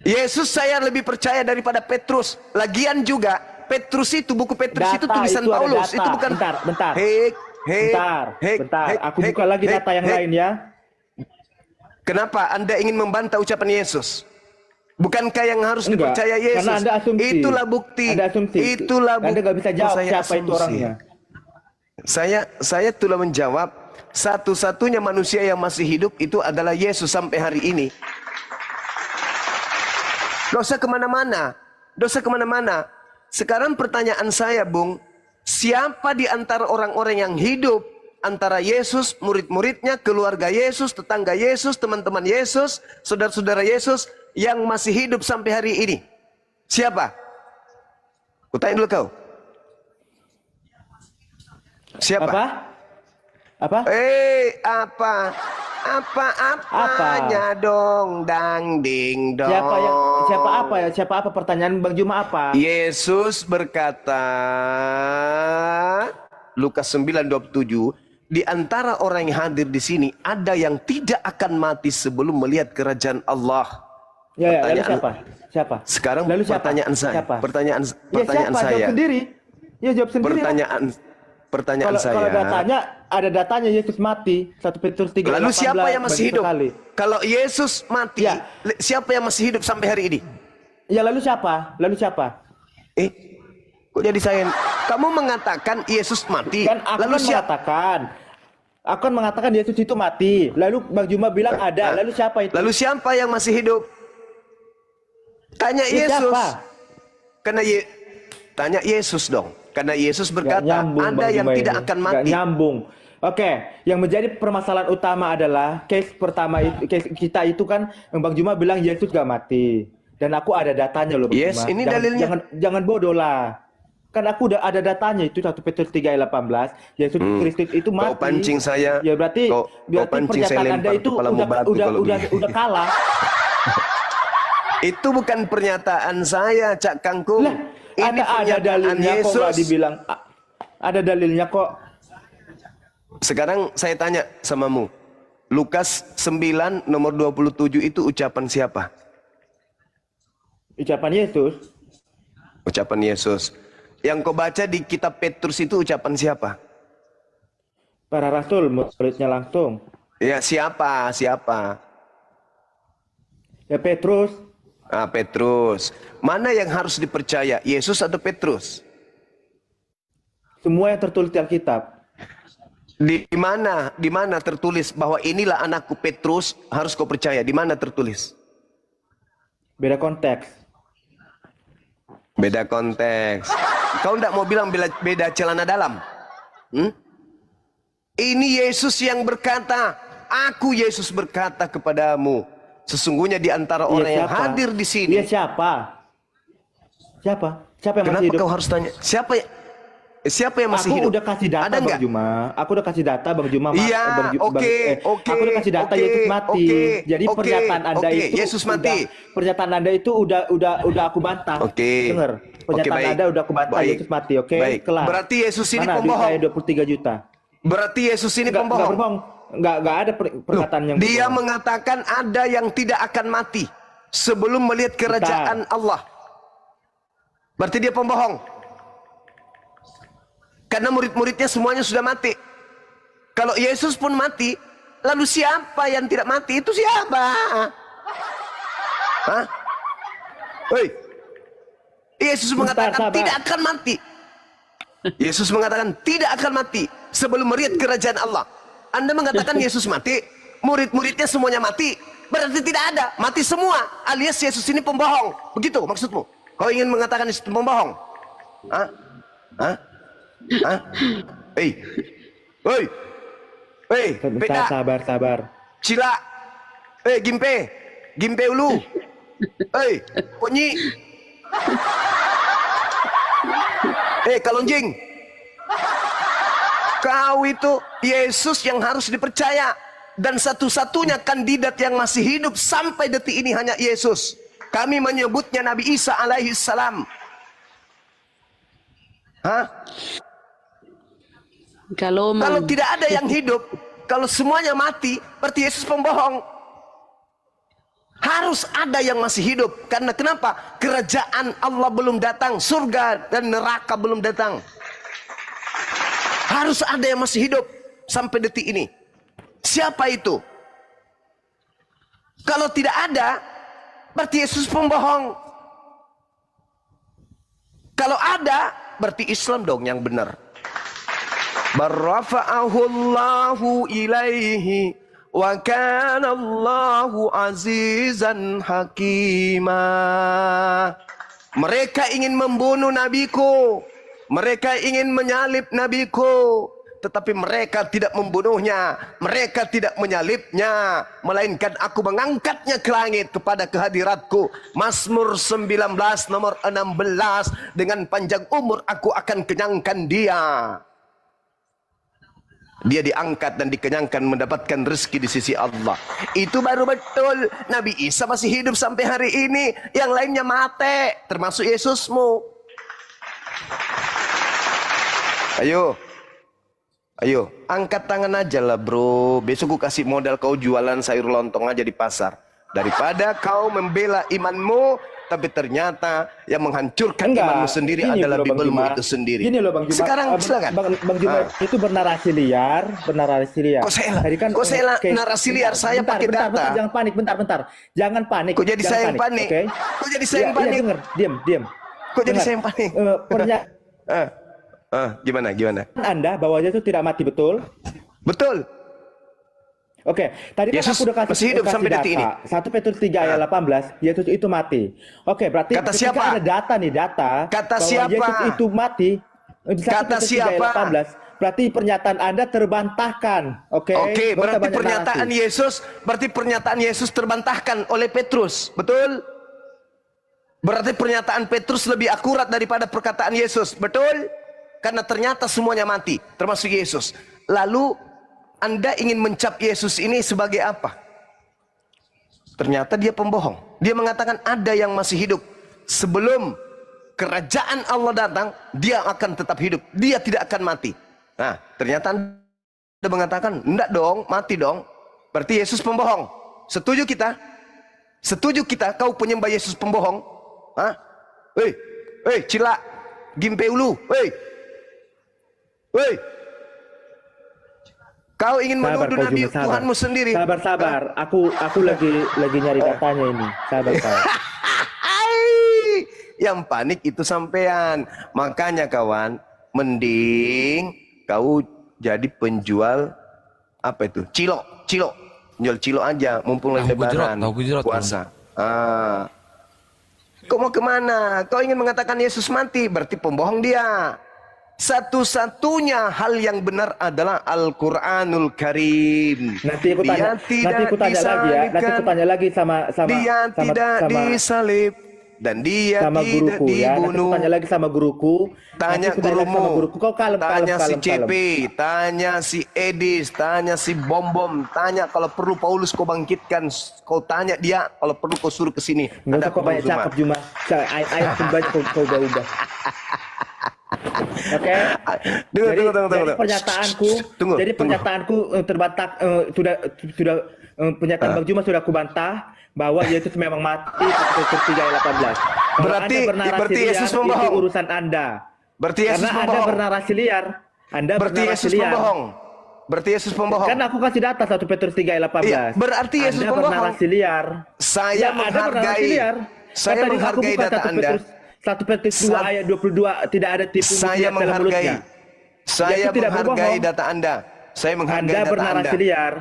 Yesus saya lebih percaya daripada Petrus. Lagian juga Petrus itu, buku Petrus itu Data, tulisan itu ada Paulus. data. Itu bukan. Bentar. Bentar. Aku buka lagi data yang lain ya. Kenapa Anda ingin membantah ucapan Yesus? Bukankah yang harus Enggak, dipercaya Yesus? karena Anda asumsi. Itulah bukti. Anda asumsi. Itulah bukti. Anda nggak bisa jawab Saya siapa itu asumsi. orangnya. Saya telah menjawab, satu-satunya manusia yang masih hidup itu adalah Yesus sampai hari ini. Dosa kemana-mana. Sekarang pertanyaan saya, Bung, siapa di antara orang-orang yang hidup antara Yesus, murid-muridnya, keluarga Yesus, tetangga Yesus, teman-teman Yesus, saudara-saudara Yesus yang masih hidup sampai hari ini? Siapa? Kutanya dulu kau. Siapa? Apa? Apanya dong, dang ding dong. Siapa apa pertanyaan Bang Juma apa? Yesus berkata, Lukas 9:27, di antara orang yang hadir di sini ada yang tidak akan mati sebelum melihat kerajaan Allah. Ya, lalu siapa? Sekarang lalu siapa? pertanyaan saya. Siapa? Pertanyaan Siapa? saya. Jawab sendiri. Ya jawab sendiri. Pertanyaan saya. Kalau datanya ada datanya Yesus mati 1 Petrus 3. Lalu siapa yang masih hidup? Sekali. Kalau Yesus mati, Ya. siapa yang masih hidup sampai hari ini? Ya lalu siapa? Kok jadi saya? Kamu mengatakan Yesus mati. Kan aku Lalu kan mengatakan Yesus itu mati. Lalu Bang Juma bilang ada. Lalu siapa itu? Lalu siapa yang masih hidup? Tanya Ya, Yesus. siapa? Tanya Yesus dong. Karena Yesus berkata, nyambung, Anda Bang yang Juma tidak ini. akan Nggak mati. nyambung. Oke, yang menjadi permasalahan utama adalah case pertama case kita itu kan Bang Juma bilang Yesus gak mati. Dan aku ada datanya loh Bang Yes, Juma. ini dalilnya. Jangan bodoh lah. Kan aku udah ada datanya itu 1 Petrus 3 ayat 18. Yesus Kristus itu mati. Kau pancing saya. Ya berarti Kau pancing saya, pernyataan Anda lempar itu kepalamu batu kalau begini. udah kalah. Itu bukan pernyataan saya, Cak Kangkung. Lah, ada dalilnya kok nggak dibilang ada dalilnya kok. Sekarang saya tanya samamu. Lukas 9 nomor 27 itu ucapan siapa? Ucapan Yesus. Ucapan Yesus. Yang kau baca di kitab Petrus itu ucapan siapa? Para rasul, muridnya langsung. Ya, siapa? Siapa? Ya Petrus. Ah, Petrus. Mana yang harus dipercaya? Yesus atau Petrus? Semua yang tertulis di Alkitab. Di mana? Di mana tertulis bahwa inilah anakku Petrus, harus kau percaya? Di mana tertulis? Beda konteks. Beda konteks. Kau tidak mau bilang beda celana dalam? Ini Yesus yang berkata, aku Yesus berkata kepadamu, sesungguhnya di antara orang yang hadir di sini. Dia siapa? Siapa? Siapa yang masih Kenapa hidup? kau harus tanya? Siapa yang masih Aku hidup? udah kasih data Ada Bang nggak? Juma. Aku udah kasih data Bang Juma. Iya, oke. Aku udah kasih data Yesus mati. Jadi pernyataan Anda itu Yesus mati. Pernyataan Anda itu udah aku bantah. Oke. Dengar. Pernyataan baik. Anda udah aku bantah. Baik. Yesus mati, oke? Baik. Kelar. Berarti Yesus ini Mana duit pembohong. saya 23 juta. Berarti Yesus ini Nggak pembohong. berbohong. Nggak ada perkataan yang Dia berbohong. mengatakan ada yang tidak akan mati sebelum melihat kerajaan Allah. Berarti dia pembohong. Karena murid-muridnya semuanya sudah mati. Kalau Yesus pun mati, lalu siapa yang tidak mati? Itu siapa? Hah? Hei. Yesus mengatakan sabar. tidak akan mati. Yesus mengatakan tidak akan mati sebelum melihat kerajaan Allah. Anda mengatakan Yesus mati, murid-muridnya semuanya mati, berarti tidak ada, mati semua, alias Yesus ini pembohong. Begitu maksudmu? Kau ingin mengatakan Yesus pembohong? Hah? Hah? Hah? Hei. Hei. Hei, Bentar, Peda. sabar. Cila. Hei, Gimpe. Gimpe ulu. Hei, Konyi. Hei, Kalonjing. Kau itu Yesus yang harus dipercaya. Dan satu-satunya kandidat yang masih hidup sampai detik ini hanya Yesus. Kami menyebutnya Nabi Isa alaihi salam. Hah? Kalau tidak ada yang hidup, kalau semuanya mati, berarti Yesus pembohong. Harus ada yang masih hidup. Karena kenapa? Kerajaan Allah belum datang, surga dan neraka belum datang. Harus ada yang masih hidup sampai detik ini. Siapa itu? Kalau tidak ada, berarti Yesus pembohong. Kalau ada, berarti Islam dong yang benar. Barrafa'ahu Allahu ilaihi wa kana Allahu azizan hakima. Mereka ingin membunuh nabiku, mereka ingin menyalib nabiku, tetapi mereka tidak membunuhnya, mereka tidak menyalibnya, melainkan aku mengangkatnya ke langit kepada kehadiratku. Mazmur 19 nomor 16, dengan panjang umur aku akan kenyangkan dia. Dia diangkat dan dikenyangkan, mendapatkan rezeki di sisi Allah. Itu baru betul. Nabi Isa masih hidup sampai hari ini. Yang lainnya mati, termasuk Yesusmu. Ayo, angkat tangan aja lah bro. Besok gue kasih modal kau jualan sayur lontong aja di pasar. Daripada kau membela imanmu, tapi ternyata yang menghancurkan imanmu sendiri adalah Bibelmu itu sendiri. Gini loh Bang Juma. Sekarang silakan. Bang Juma itu bernarasi liar. Kok saya narasi liar? Saya pakai data. Bentar, jangan panik, bentar. Jangan panik. Kok jadi saya yang panik? Okay? Kok jadi saya yang panik? Denger, diam. Kok jadi saya yang panik? Gimana? Anda bahwa Yesus tidak mati, betul? Betul. Oke, tadi kan Yesus aku udah masih hidup sampai data. detik ini. 1 Petrus 3 ayat 18, Yesus itu mati. Oke, berarti Kata ketika siapa? ada data Kata bahwa siapa? Yesus itu mati. Di 1 Kata Petrus 3 siapa? ayat 18, berarti pernyataan Anda terbantahkan. Oke, Oke, nggak usah berarti banyak pernyataan Yesus terbantahkan oleh Petrus. Betul? Berarti pernyataan Petrus lebih akurat daripada perkataan Yesus. Betul? Karena ternyata semuanya mati, termasuk Yesus. Lalu Anda ingin mencap Yesus ini sebagai apa? Ternyata dia pembohong. Dia mengatakan ada yang masih hidup. Sebelum kerajaan Allah datang, dia akan tetap hidup. Dia tidak akan mati. Nah, ternyata Anda mengatakan, enggak dong, mati dong. Berarti Yesus pembohong. Setuju kita? Setuju kita kau penyembah Yesus pembohong? Hah? Hei, cilak, gimpe ulu, hei. Kau ingin menuduh Nabi Tuhanmu sendiri. Sabar. Aku lagi nyari datanya ini. Sabar. Yang panik itu sampean. Makanya kawan, mending kau jadi penjual apa itu? Cilok. Jual cilok aja, mumpung lagi lebaran, puasa. Kau mau kemana? Kau ingin mengatakan Yesus mati, berarti pembohong dia. Satu-satunya hal yang benar adalah Al-Quranul Karim. Nanti aku tanya lagi sama dia tidak disalib dan dia sama tidak guruku, dibunuh. Tanya lagi sama guruku. Tanya gurumu. Kau kalem. Tanya si CP, tanya si Edis, tanya si Bom. Tanya kalau perlu Paulus kau bangkitkan. Kau tanya dia kalau perlu kau suruh ke sini. Enggak usah kau banyak cakap Juma. Ayat banyak kau ubah. Oke. Tunggu. Pernyataanku terbantah sudah pernyataan Bang Juma sudah aku bantah bahwa Yesus memang mati seperti 3:18. Berarti Yesus membohong. Itu urusan Anda. Berarti Yesus karena membohong. Anda bernarasi liar. Berarti Yesus membohong. Berarti Yesus membohong. Kan aku kasih data 1 Petrus 3:18. Iya, berarti Yesus Anda membohong. bernarasi liar. Saya menghargai. Saya menghargai data Anda. 1 Petrus 2 ayat 22 tidak ada tipu saya menghargai. Saya menghargai data Anda. Saya menghargai data Anda. Bernarasi liar.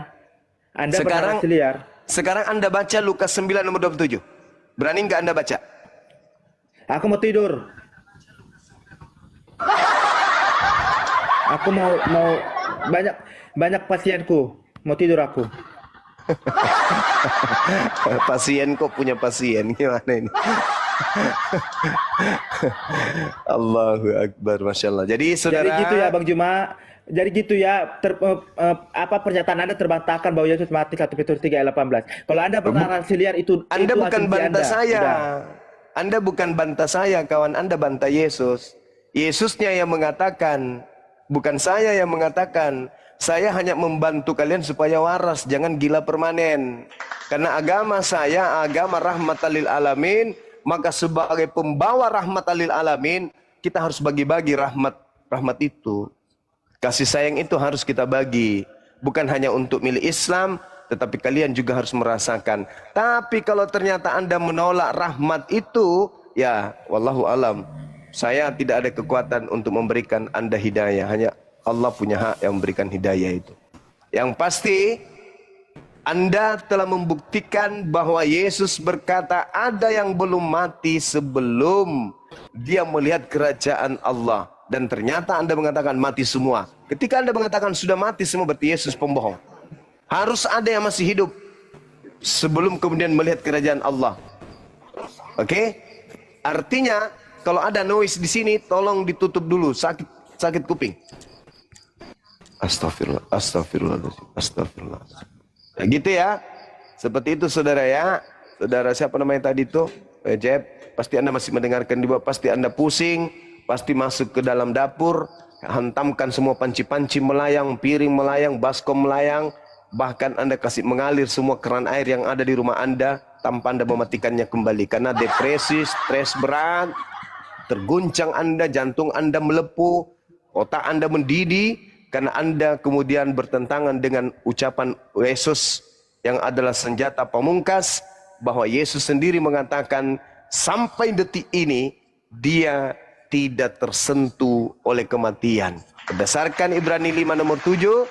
Anda bernarasi liar. Sekarang Anda baca Lukas 9 nomor 27. Berani nggak Anda baca? Aku mau tidur. Aku mau banyak pasienku. Mau tidur aku. Pasien kok punya pasien gimana ini? Allahu Akbar, Masya Allah. Jadi saudara. Jadi gitu ya Bang Juma. Jadi gitu ya. Pernyataan Anda terbantahkan bahwa Yesus mati 1 Petrus 3:18. Kalau Anda bernarasi liar itu Anda itu bukan bantah saya. Sudah. Anda bukan bantah saya, kawan. Anda bantah Yesus. Yesusnya yang mengatakan, bukan saya yang mengatakan. Saya hanya membantu kalian supaya waras, jangan gila permanen. Karena agama saya, agama rahmatan lil alamin, maka sebagai pembawa rahmatan lil alamin, kita harus bagi-bagi rahmat itu. Kasih sayang itu harus kita bagi. Bukan hanya untuk milik Islam, tetapi kalian juga harus merasakan. Tapi kalau ternyata Anda menolak rahmat itu, ya wallahu alam. Saya tidak ada kekuatan untuk memberikan Anda hidayah. Hanya Allah punya hak yang memberikan hidayah itu. Yang pasti, Anda telah membuktikan bahwa Yesus berkata ada yang belum mati sebelum dia melihat kerajaan Allah. Dan ternyata Anda mengatakan mati semua. Ketika Anda mengatakan sudah mati semua, berarti Yesus pembohong. Harus ada yang masih hidup sebelum kemudian melihat kerajaan Allah. Oke? Artinya, kalau ada noise di sini, tolong ditutup dulu. Sakit kuping. Astagfirullah. Ya, gitu ya. Seperti itu saudara ya. Saudara siapa namanya tadi itu? Jeb. Pasti Anda masih mendengarkan di bawah. Pasti Anda pusing. Pasti masuk ke dalam dapur. Hantamkan semua panci-panci melayang, piring melayang, baskom melayang. Bahkan Anda kasih mengalir semua keran air yang ada di rumah Anda tanpa Anda mematikannya kembali. Karena depresi, stres berat, terguncang Anda, jantung Anda melepuh, otak Anda mendidih. Karena Anda kemudian bertentangan dengan ucapan Yesus yang adalah senjata pamungkas. Bahwa Yesus sendiri mengatakan sampai detik ini dia tidak tersentuh oleh kematian. Berdasarkan Ibrani 5 nomor 7.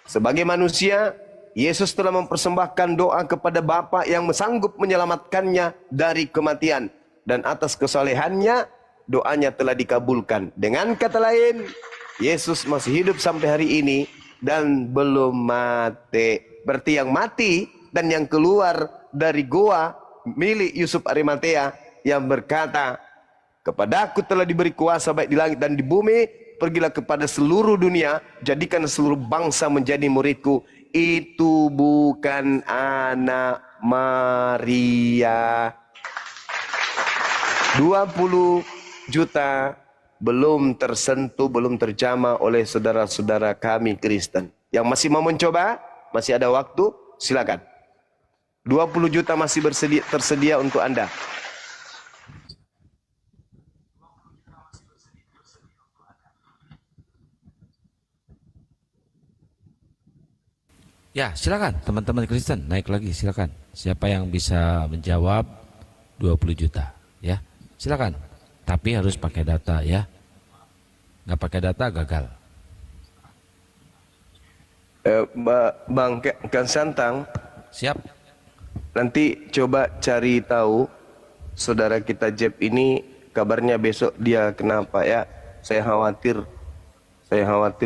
Sebagai manusia, Yesus telah mempersembahkan doa kepada Bapa yang sanggup menyelamatkannya dari kematian. Dan atas kesolehannya, doanya telah dikabulkan. Dengan kata lain, Yesus masih hidup sampai hari ini dan belum mati. Berarti yang mati dan yang keluar dari goa milik Yusuf Arimatea yang berkata, kepadaku telah diberi kuasa baik di langit dan di bumi, pergilah kepada seluruh dunia, jadikan seluruh bangsa menjadi muridku. Itu bukan anak Maria. 20 juta belum tersentuh, belum terjamah oleh saudara-saudara kami Kristen. Yang masih mau mencoba, masih ada waktu, silakan. 20 juta masih tersedia untuk Anda. Ya, silakan teman-teman Kristen, naik lagi silakan. Siapa yang bisa menjawab 20 juta, ya. Silakan. Tapi harus pakai data ya. Nggak pakai data gagal. Bang Kang Santang, Siap. nanti coba cari tahu saudara kita Jeb ini kabarnya besok dia kenapa ya. Saya khawatir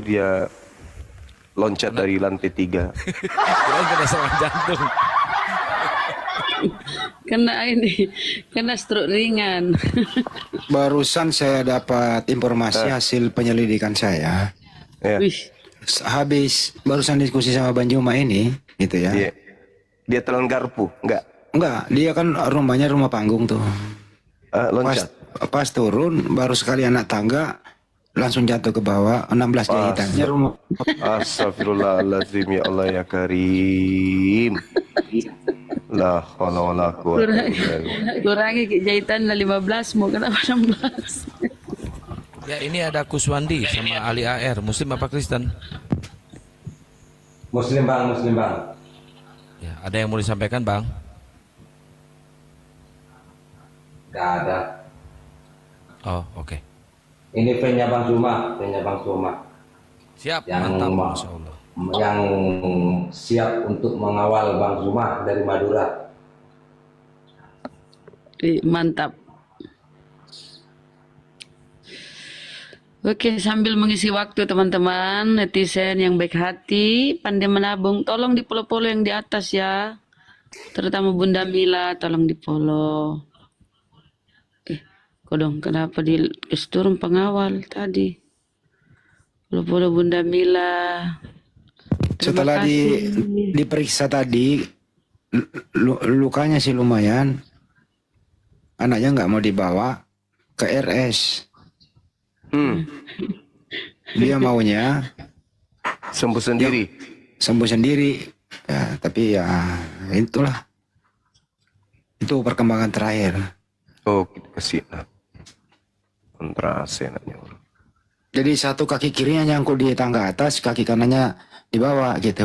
dia loncat dari lantai 3. Kirain kena serangan jantung. Kena stroke ringan. Barusan saya dapat informasi hasil penyelidikan saya. Ya. Wih, Habis barusan diskusi sama Bang Juma ini, gitu ya. Dia telan garpu, enggak? Enggak, dia kan rumahnya rumah panggung tuh. Loncat. Pas turun, baru sekali anak tangga, langsung jatuh ke bawah, 16 jahitannya rumah. Astagfirullahaladzim, ya Allah ya Karim. La haula wala quwwata illa billah. kurangi jahitan 15 mau kenapa 16? Ya, ini ada Kuswandi sama Ali AR, Muslim apa Kristen? Muslim bang, Muslim bang. Ya, ada yang mau disampaikan bang? Gak ada. Oh, oke. Ini fan-nya Bang Zuma, fan-nya Bang Zuma. Siap, Yang mantap, Masya Allah. Yang siap untuk mengawal Bang Zuma dari Madura. Mantap. Oke, sambil mengisi waktu teman-teman, netizen yang baik hati, pandai menabung, tolong di follow-follow yang di atas ya. Terutama Bunda Mila, tolong di follow. Kodong, kenapa di turun pengawal tadi? Follow Bunda Mila. Terima Setelah kasih. diperiksa tadi, lukanya sih lumayan. Anaknya nggak mau dibawa ke RS. Dia maunya Sembuh sendiri. sembuh sendiri. Ya, tapi ya itulah. Itu perkembangan terakhir. Oh, kita kasih kontrase namanya. Jadi satu kaki kirinya nyangkut di tangga atas, kaki kanannya dibawa gitu.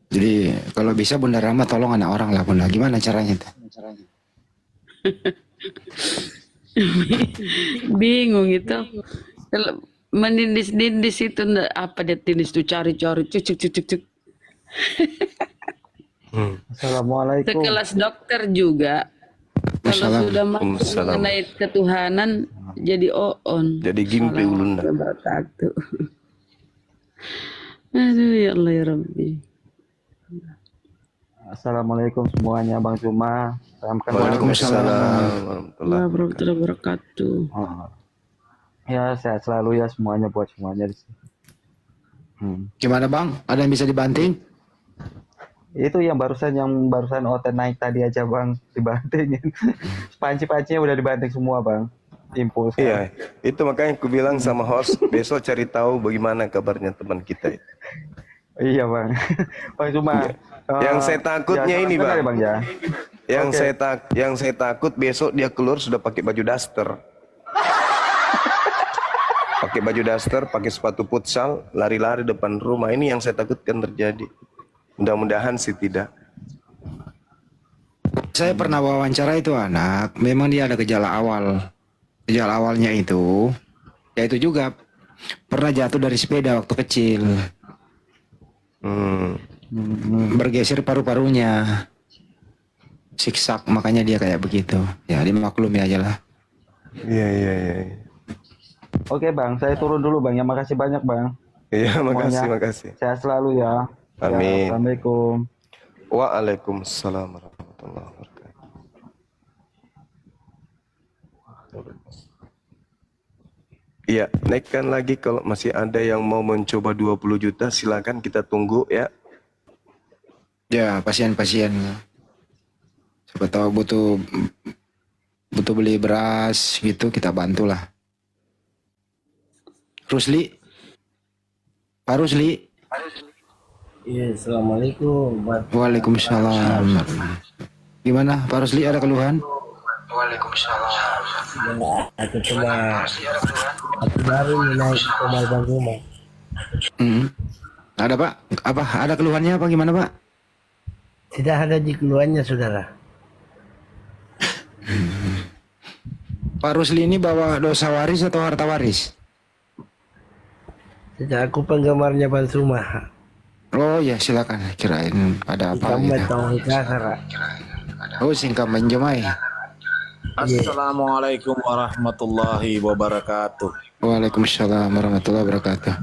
Jadi kalau bisa Bunda Rama tolong anak orang lah Bunda. Gimana caranya itu? Bingung itu. Kalau menindis-nindis itu apa dia tindis tuh cari-cari cuk. Assalamualaikum. Sekelas dokter juga. Kalau sudah masuk mengenai ketuhanan jadi oon. Jadi gimpi ulun. Aduh ya Allah ya Rabbi. Assalamualaikum semuanya Bang Zuma. Waalaikumsalam warahmatullahi wabarakatuh. Ya sehat selalu ya semuanya buat semuanya di sini. Gimana Bang? Ada yang bisa dibanting? Itu yang barusan OT naik tadi aja Bang dibantingin. Panci-pancinya udah dibanting semua Bang. Impuls. Iya, itu makanya aku bilang sama host besok cari tahu bagaimana kabarnya teman kita. Iya Bang. Bang Zuma. Yang saya takutnya ini Bang. Ya, Bang ya. Yang saya takut besok dia keluar sudah pakai baju daster. Pakai baju daster, pakai sepatu futsal, lari-lari depan rumah. Ini yang saya takutkan terjadi. Mudah-mudahan sih tidak. Saya pernah wawancara itu anak, memang dia ada gejala awal. Gejala awalnya itu, ya itu juga pernah jatuh dari sepeda waktu kecil. Bergeser paru-parunya. Siksak, makanya dia kayak begitu. Ya dimaklumi aja lah. Iya. Oke Bang, saya turun dulu Bang. Ya makasih banyak Bang. Iya, Semuanya. makasih. Sehat selalu ya. Amin. Ya, Assalamualaikum. Waalaikumsalam warahmatullahi wabarakatuh. Iya, naikkan lagi kalau masih ada yang mau mencoba 20 juta silakan kita tunggu ya. Ya pasien-pasien Siapa tahu butuh butuh beli beras gitu, kita bantulah. Rusli, Pak Rusli. Iya, assalamualaikum. Waalaikumsalam. Gimana Pak Rusli, ada keluhan? Aku baru naik ke Bang Rumah. Ada Pak? Apa? Ada keluhannya apa gimana Pak? Tidak ada di keluarnya, saudara. Pak Rusli ini bawa dosa waris atau harta waris? Tidak, aku penggemarnya Bang Rumah. Oh ya silakan. Kirain ada apa Kamu gitu. tahu kasar. Oh singkat menjemai. Assalamualaikum warahmatullahi wabarakatuh. Waalaikumsalam warahmatullahi wabarakatuh.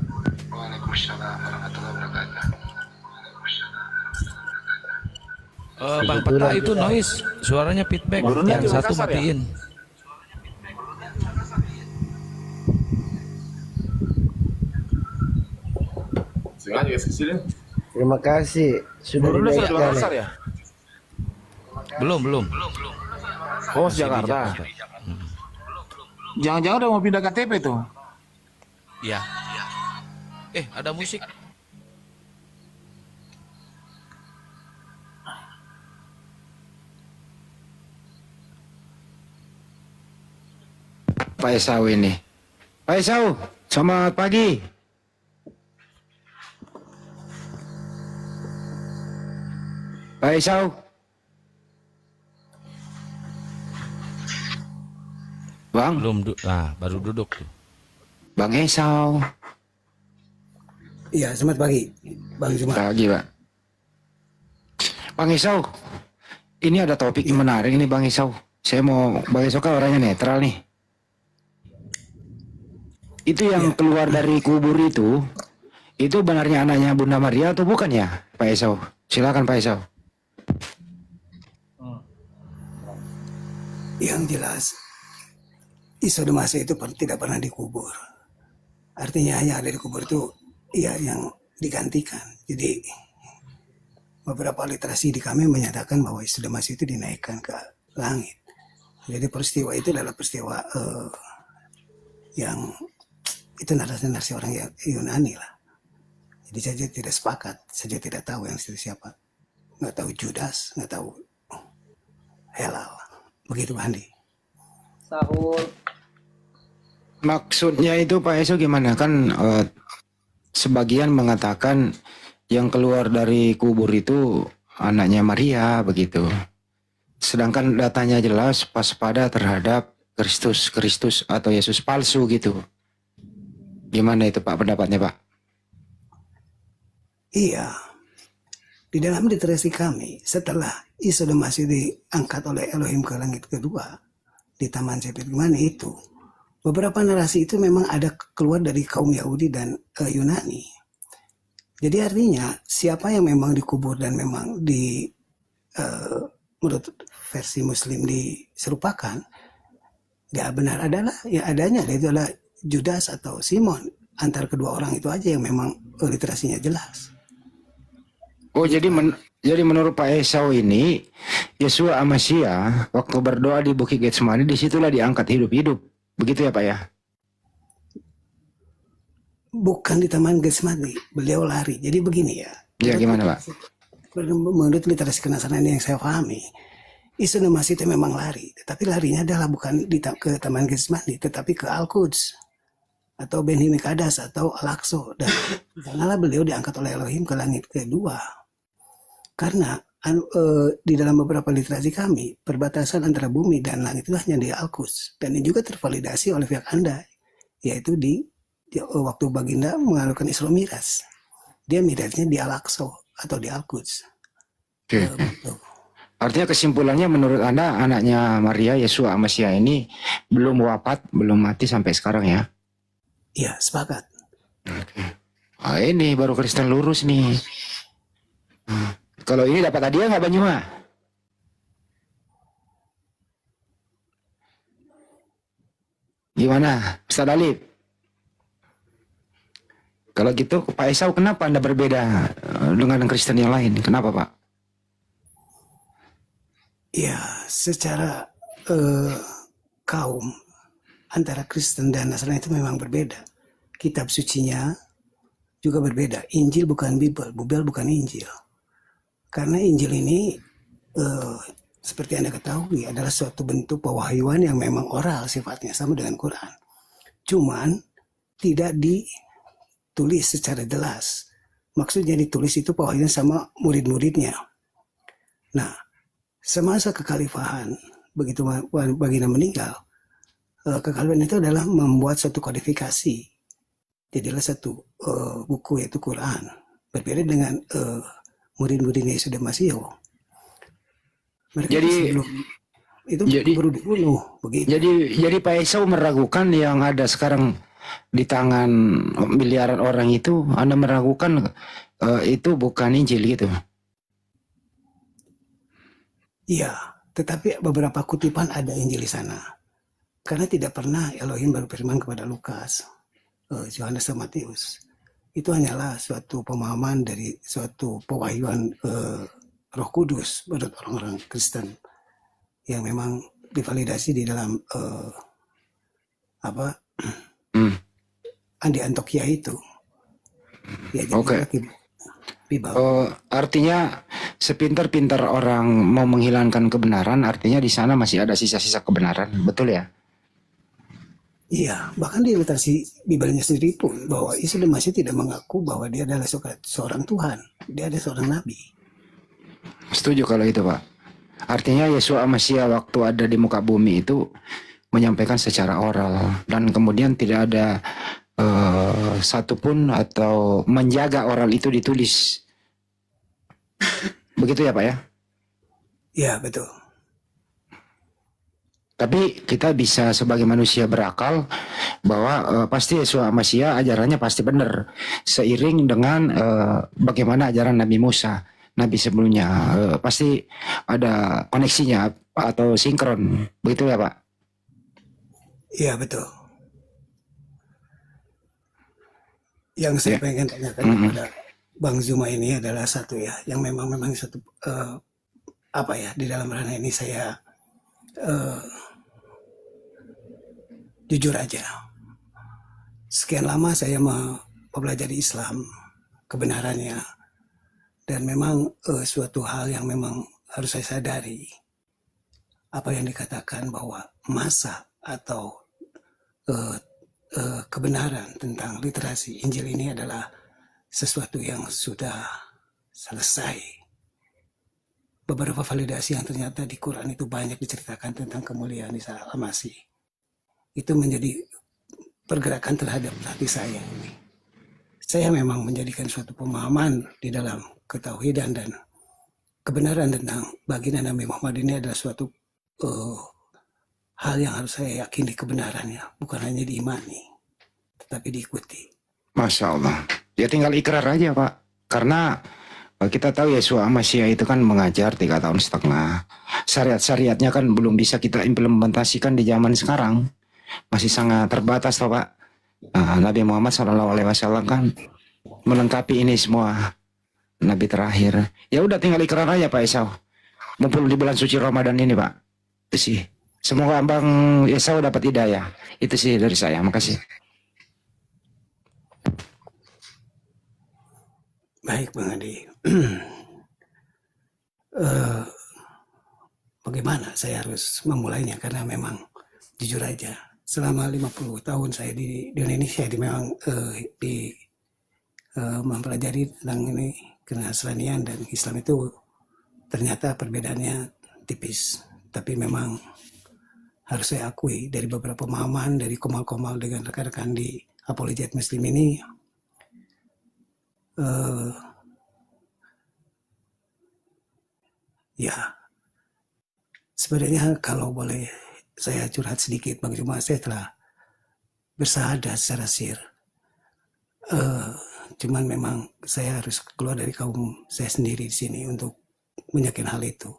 Bang Peta itu noise, suaranya feedback. Yang satu matiin. Terima kasih sudah dinaikkan. Ya? Belum. Oh, Jakarta. Jangan-jangan udah mau pindah KTP tuh. Ya. Ada musik. Pak Esau ini. Pak Esau, selamat pagi. Pak Esau. Bang. Baru duduk tuh. Bang Esau. Iya, selamat pagi, Bang Zuma. Pagi, Pak. Bang Esau, ini ada topik yang menarik ini Bang Esau. Saya mau, Bang Esau kan orangnya netral nih. Itu yang keluar dari kubur itu benarnya anaknya Bunda Maria atau bukan ya, Pak Esau? Silakan Pak Esau. Yang jelas, Isa Demasi itu tidak pernah dikubur. Artinya hanya ada di kubur itu ya yang digantikan. Jadi beberapa literasi di kami menyatakan bahwa Isa Demasi itu dinaikkan ke langit. Jadi peristiwa itu adalah peristiwa yang itu narasi orang yang Yunani lah. Jadi saya tidak sepakat, saya tidak tahu yang itu siapa. Nggak tahu Judas, nggak tahu Helal. Begitu Pak Andi. Sahur. Maksudnya itu Pak Esau gimana? Kan sebagian mengatakan yang keluar dari kubur itu anaknya Maria begitu. Sedangkan datanya jelas waspada terhadap Kristus atau Yesus palsu gitu. Gimana itu Pak pendapatnya Pak? Iya. Di dalam literasi kami setelah Isa masih diangkat oleh Elohim ke langit kedua di Taman Getsemaní itu, beberapa narasi itu memang ada keluar dari kaum Yahudi dan Yunani. Jadi artinya siapa yang memang dikubur dan memang menurut versi Muslim diserupakan, ya benar adalah ya adanya itu adalah Judas atau Simon. Antara kedua orang itu aja yang memang literasinya jelas. Oh jadi menurut Pak Esau ini Yesua Amasia waktu berdoa di Bukit Getsemani disitulah diangkat hidup-hidup. Begitu ya Pak ya? Bukan di Taman Getsemani, beliau lari. Jadi begini ya. Ya gimana Pak? Menurut literasi kenasaran yang saya pahami, Isa Masih itu memang lari. Tetapi larinya adalah bukan ke Taman Getsemani, tetapi ke Al-Quds atau Ben Himikadas atau Al-Aqsa. Dan sanalah beliau diangkat oleh Elohim ke langit kedua. Karena di dalam beberapa literasi kami, perbatasan antara bumi dan langit itu hanya di Al-Quds. Dan ini juga tervalidasi oleh pihak Anda, yaitu di waktu Baginda mengalukan Isra Mi'raj. Dia mirajnya di Al-Aqsa atau di Al-Quds. Oke. Artinya kesimpulannya menurut Anda anaknya Maria Yesua Amasia ini belum wafat, belum mati sampai sekarang ya? Iya, sepakat. Oke. Ini baru Kristen lurus nih. Kalau ini dapat hadiah nggak Banyuma? Gimana, Ustaz Alif? Kalau gitu Pak Esau kenapa Anda berbeda dengan Kristen yang lain? Kenapa Pak? Ya, secara kaum antara Kristen dan Nasrani itu memang berbeda. Kitab sucinya juga berbeda. Injil bukan Bible, Bible bukan Injil. Karena Injil ini seperti Anda ketahui adalah suatu bentuk pewahyuan yang memang oral sifatnya, sama dengan Quran. Cuman tidak ditulis secara jelas. Maksudnya ditulis itu pewahyuan sama murid-muridnya. Nah, semasa kekhalifahan, begitu baginda meninggal, kekhalifahan itu adalah membuat suatu kodifikasi. Jadilah satu buku, yaitu Quran. Berbeda dengan murid-muridnya Yesus dan Masihu. Mereka sebelum itu baru dibunuh. Begitu. Jadi Pak Esau meragukan yang ada sekarang di tangan miliaran orang itu, Anda meragukan itu bukan Injil gitu? Iya, tetapi beberapa kutipan ada Injil di sana. Karena tidak pernah Elohim berfirman kepada Lukas, Yohanes dan Matius. Itu hanyalah suatu pemahaman dari suatu pewahyuan Roh Kudus menurut orang-orang Kristen yang memang divalidasi di dalam Andi Antioquia itu. Ya, Oke. Artinya sepintar-pintar orang mau menghilangkan kebenaran, artinya di sana masih ada sisa-sisa kebenaran, betul ya? Iya, bahkan di literasi Bibelnya sendiri pun bahwa Yesus dan Masihu tidak mengaku bahwa dia adalah seorang Tuhan, dia adalah seorang Nabi. Setuju kalau itu, Pak. Artinya Yesus Masihu waktu ada di muka bumi itu menyampaikan secara oral dan kemudian tidak ada satupun atau menjaga oral itu ditulis. Begitu ya, Pak ya? Iya, betul. Tapi kita bisa sebagai manusia berakal bahwa pasti Yesus Masihu ajarannya pasti benar seiring dengan bagaimana ajaran Nabi Musa, Nabi sebelumnya, pasti ada koneksinya atau sinkron, begitu ya Pak? Iya, betul. Yang saya pengen tanyakan kepada Bang Zuma ini adalah satu ya, yang memang satu di dalam ranah ini saya jujur aja. Sekian lama saya mempelajari Islam, kebenarannya, dan memang suatu hal yang memang harus saya sadari, apa yang dikatakan bahwa masa atau kebenaran tentang literasi Injil ini adalah sesuatu yang sudah selesai. Beberapa validasi yang ternyata di Quran itu banyak diceritakan tentang kemuliaan Isa Al-Masih. Itu menjadi pergerakan terhadap hati saya ini. Saya memang menjadikan suatu pemahaman di dalam ketauhidan dan kebenaran tentang baginda Nabi Muhammad ini adalah suatu hal yang harus saya yakini kebenarannya, bukan hanya diimani, tetapi diikuti. Masya Allah. Ya tinggal ikrar aja Pak. Karena kita tahu Yesus Masihu itu kan mengajar 3,5 tahun. Syariat-syariatnya kan belum bisa kita implementasikan di zaman sekarang. Masih sangat terbatas toh Pak. Nabi Muhammad SAW kan melengkapi ini semua. Nabi terakhir. Ya udah tinggal ikrar aja Pak Esau. Mumpung di bulan suci Ramadan ini Pak. Itu sih. Semoga Abang Esau dapat hidayah. Itu sih dari saya. Makasih. Baik Bang Adi. Bagaimana saya harus memulainya? Karena memang jujur aja, selama 50 tahun saya di Indonesia memang mempelajari tentang ini kenasranian dan Islam itu ternyata perbedaannya tipis. Tapi memang harus saya akui dari beberapa pemahaman dari komal-komal dengan rekan-rekan di Apologet Muslim ini, ya sebenarnya kalau boleh saya curhat sedikit Bang Zuma, saya telah bersahadat secara sir. Cuman memang saya harus keluar dari kaum saya sendiri di sini untuk menyakin hal itu.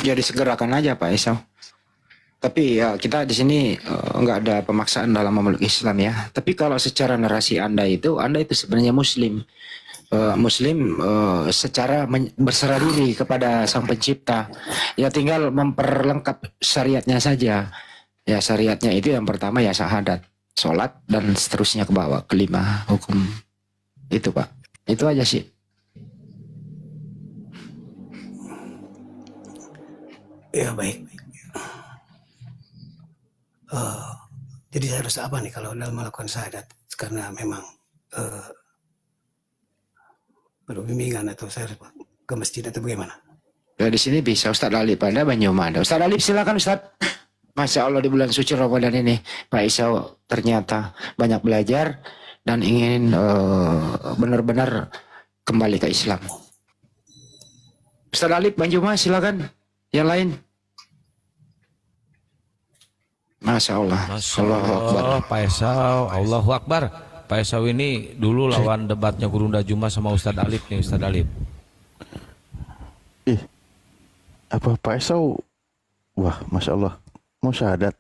Ya disegerakan aja Pak Esau. Tapi ya kita di sini nggak ada pemaksaan dalam memeluk Islam ya. Tapi kalau secara narasi Anda itu sebenarnya Muslim. Muslim secara berserah diri kepada Sang Pencipta. Ya tinggal memperlengkap syariatnya saja. Ya syariatnya itu yang pertama ya syahadat, sholat dan seterusnya ke bawah, kelima hukum. Itu Pak. Itu aja sih. Ya baik. Jadi saya harus apa nih kalau dalam melakukan syahadat? Karena memang berbimbingan atau saya harus ke masjid atau bagaimana? Ya di sini bisa Ustadz Alip, Anda Banyumas. Ustadz Alip silakan Ustadz. Masya Allah di bulan suci Ramadan ini Pak Isau ternyata banyak belajar dan ingin benar-benar kembali ke Islam. Ustadz Alip Banyumas silakan. Yang lain. Masya Allah. Masya Allah, Pak Isau, Allahu Akbar. Pak Isau ini dulu lawan debatnya Gurunda Juma sama Ustadz Alip nih, Ustadz Alip. Apa Pak Isau? Wah, Masya Allah. Mau syahadat?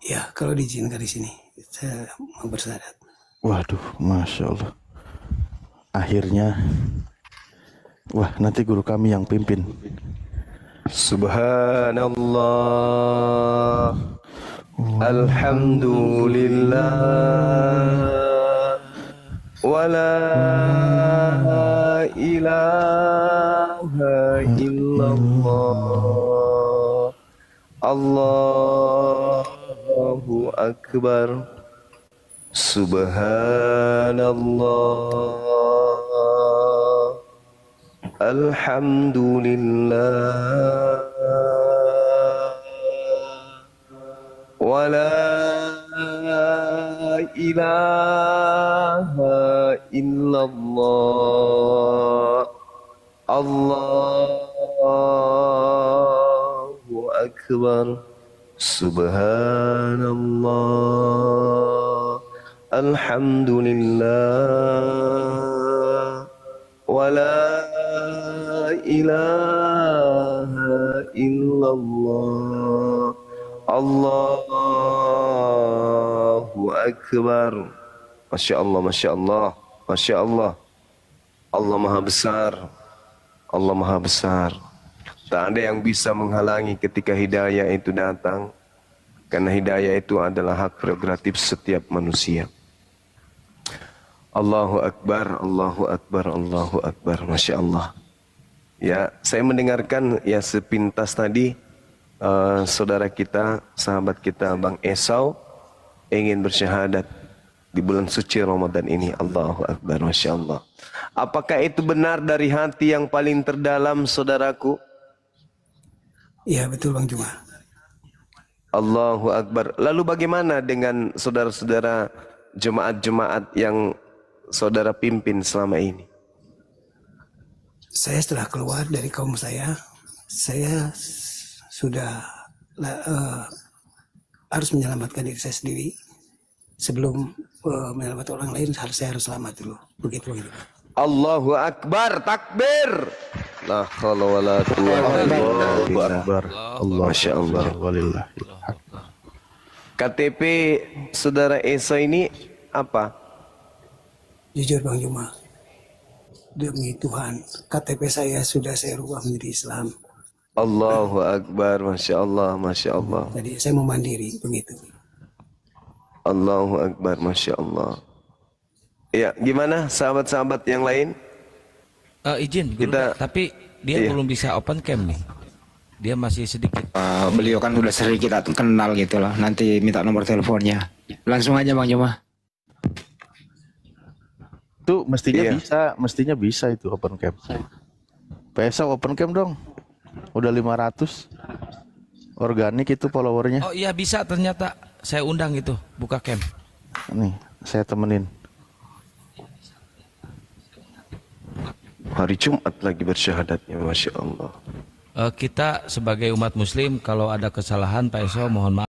Ya, kalau diizinkan di sini, saya mau bersyahadat. Waduh, Masya Allah. Akhirnya, wah nanti guru kami yang pimpin. Subhanallah, alhamdulillah, wa la ilaha illallah, Allahu Akbar, Subhanallah, alhamdulillah, wa la ilaha illallah, Allahu Akbar, Subhanallah, alhamdulillah, wa la ilaha illallah, Allahu Akbar. Masya Allah, Masya Allah, Masya Allah. Allah Maha Besar, Allah Maha Besar. Tak ada yang bisa menghalangi ketika hidayah itu datang, karena hidayah itu adalah hak prerogatif setiap manusia. Allahu Akbar, Allahu Akbar, Allahu Akbar. Masya Allah. Ya, saya mendengarkan ya sepintas tadi saudara kita, sahabat kita Bang Esau ingin bersyahadat di bulan suci Ramadan ini. Allahu Akbar, Masya Allah. Apakah itu benar dari hati yang paling terdalam, saudaraku? Ya, betul Bang Juma. Allahu Akbar. Lalu bagaimana dengan saudara-saudara jemaat-jemaat yang saudara pimpin selama ini? Saya setelah keluar dari kaum saya sudah harus menyelamatkan diri saya sendiri. Sebelum menyelamatkan orang lain, saya harus selamat dulu. Begitu. Allahu Akbar, takbir. La haula wala quwwata illa billah. Masya Allah. KTP saudara Esa ini apa? Jujur Bang Juma, demi Tuhan, KTP saya sudah saya rubah menjadi Islam. Allahu Akbar, Masya Allah, Masya Allah. Jadi saya mau mandiri, begitu. Allahu Akbar, Masya Allah. Ya, gimana sahabat-sahabat yang lain? Izin, kita, tapi dia belum bisa open cam nih. Dia masih sedikit. Beliau kan udah sering kita kenal gitu loh. Nanti minta nomor teleponnya. Langsung aja Bang Juma. Itu mestinya bisa itu open cam. PSA open cam dong. Udah 500 organik itu followernya. Oh iya bisa ternyata. Saya undang itu buka cam. Nih, saya temenin. Hari Jumat lagi bersyahadatnya, Masya Allah. Kita sebagai umat muslim kalau ada kesalahan Pak Esau mohon maaf.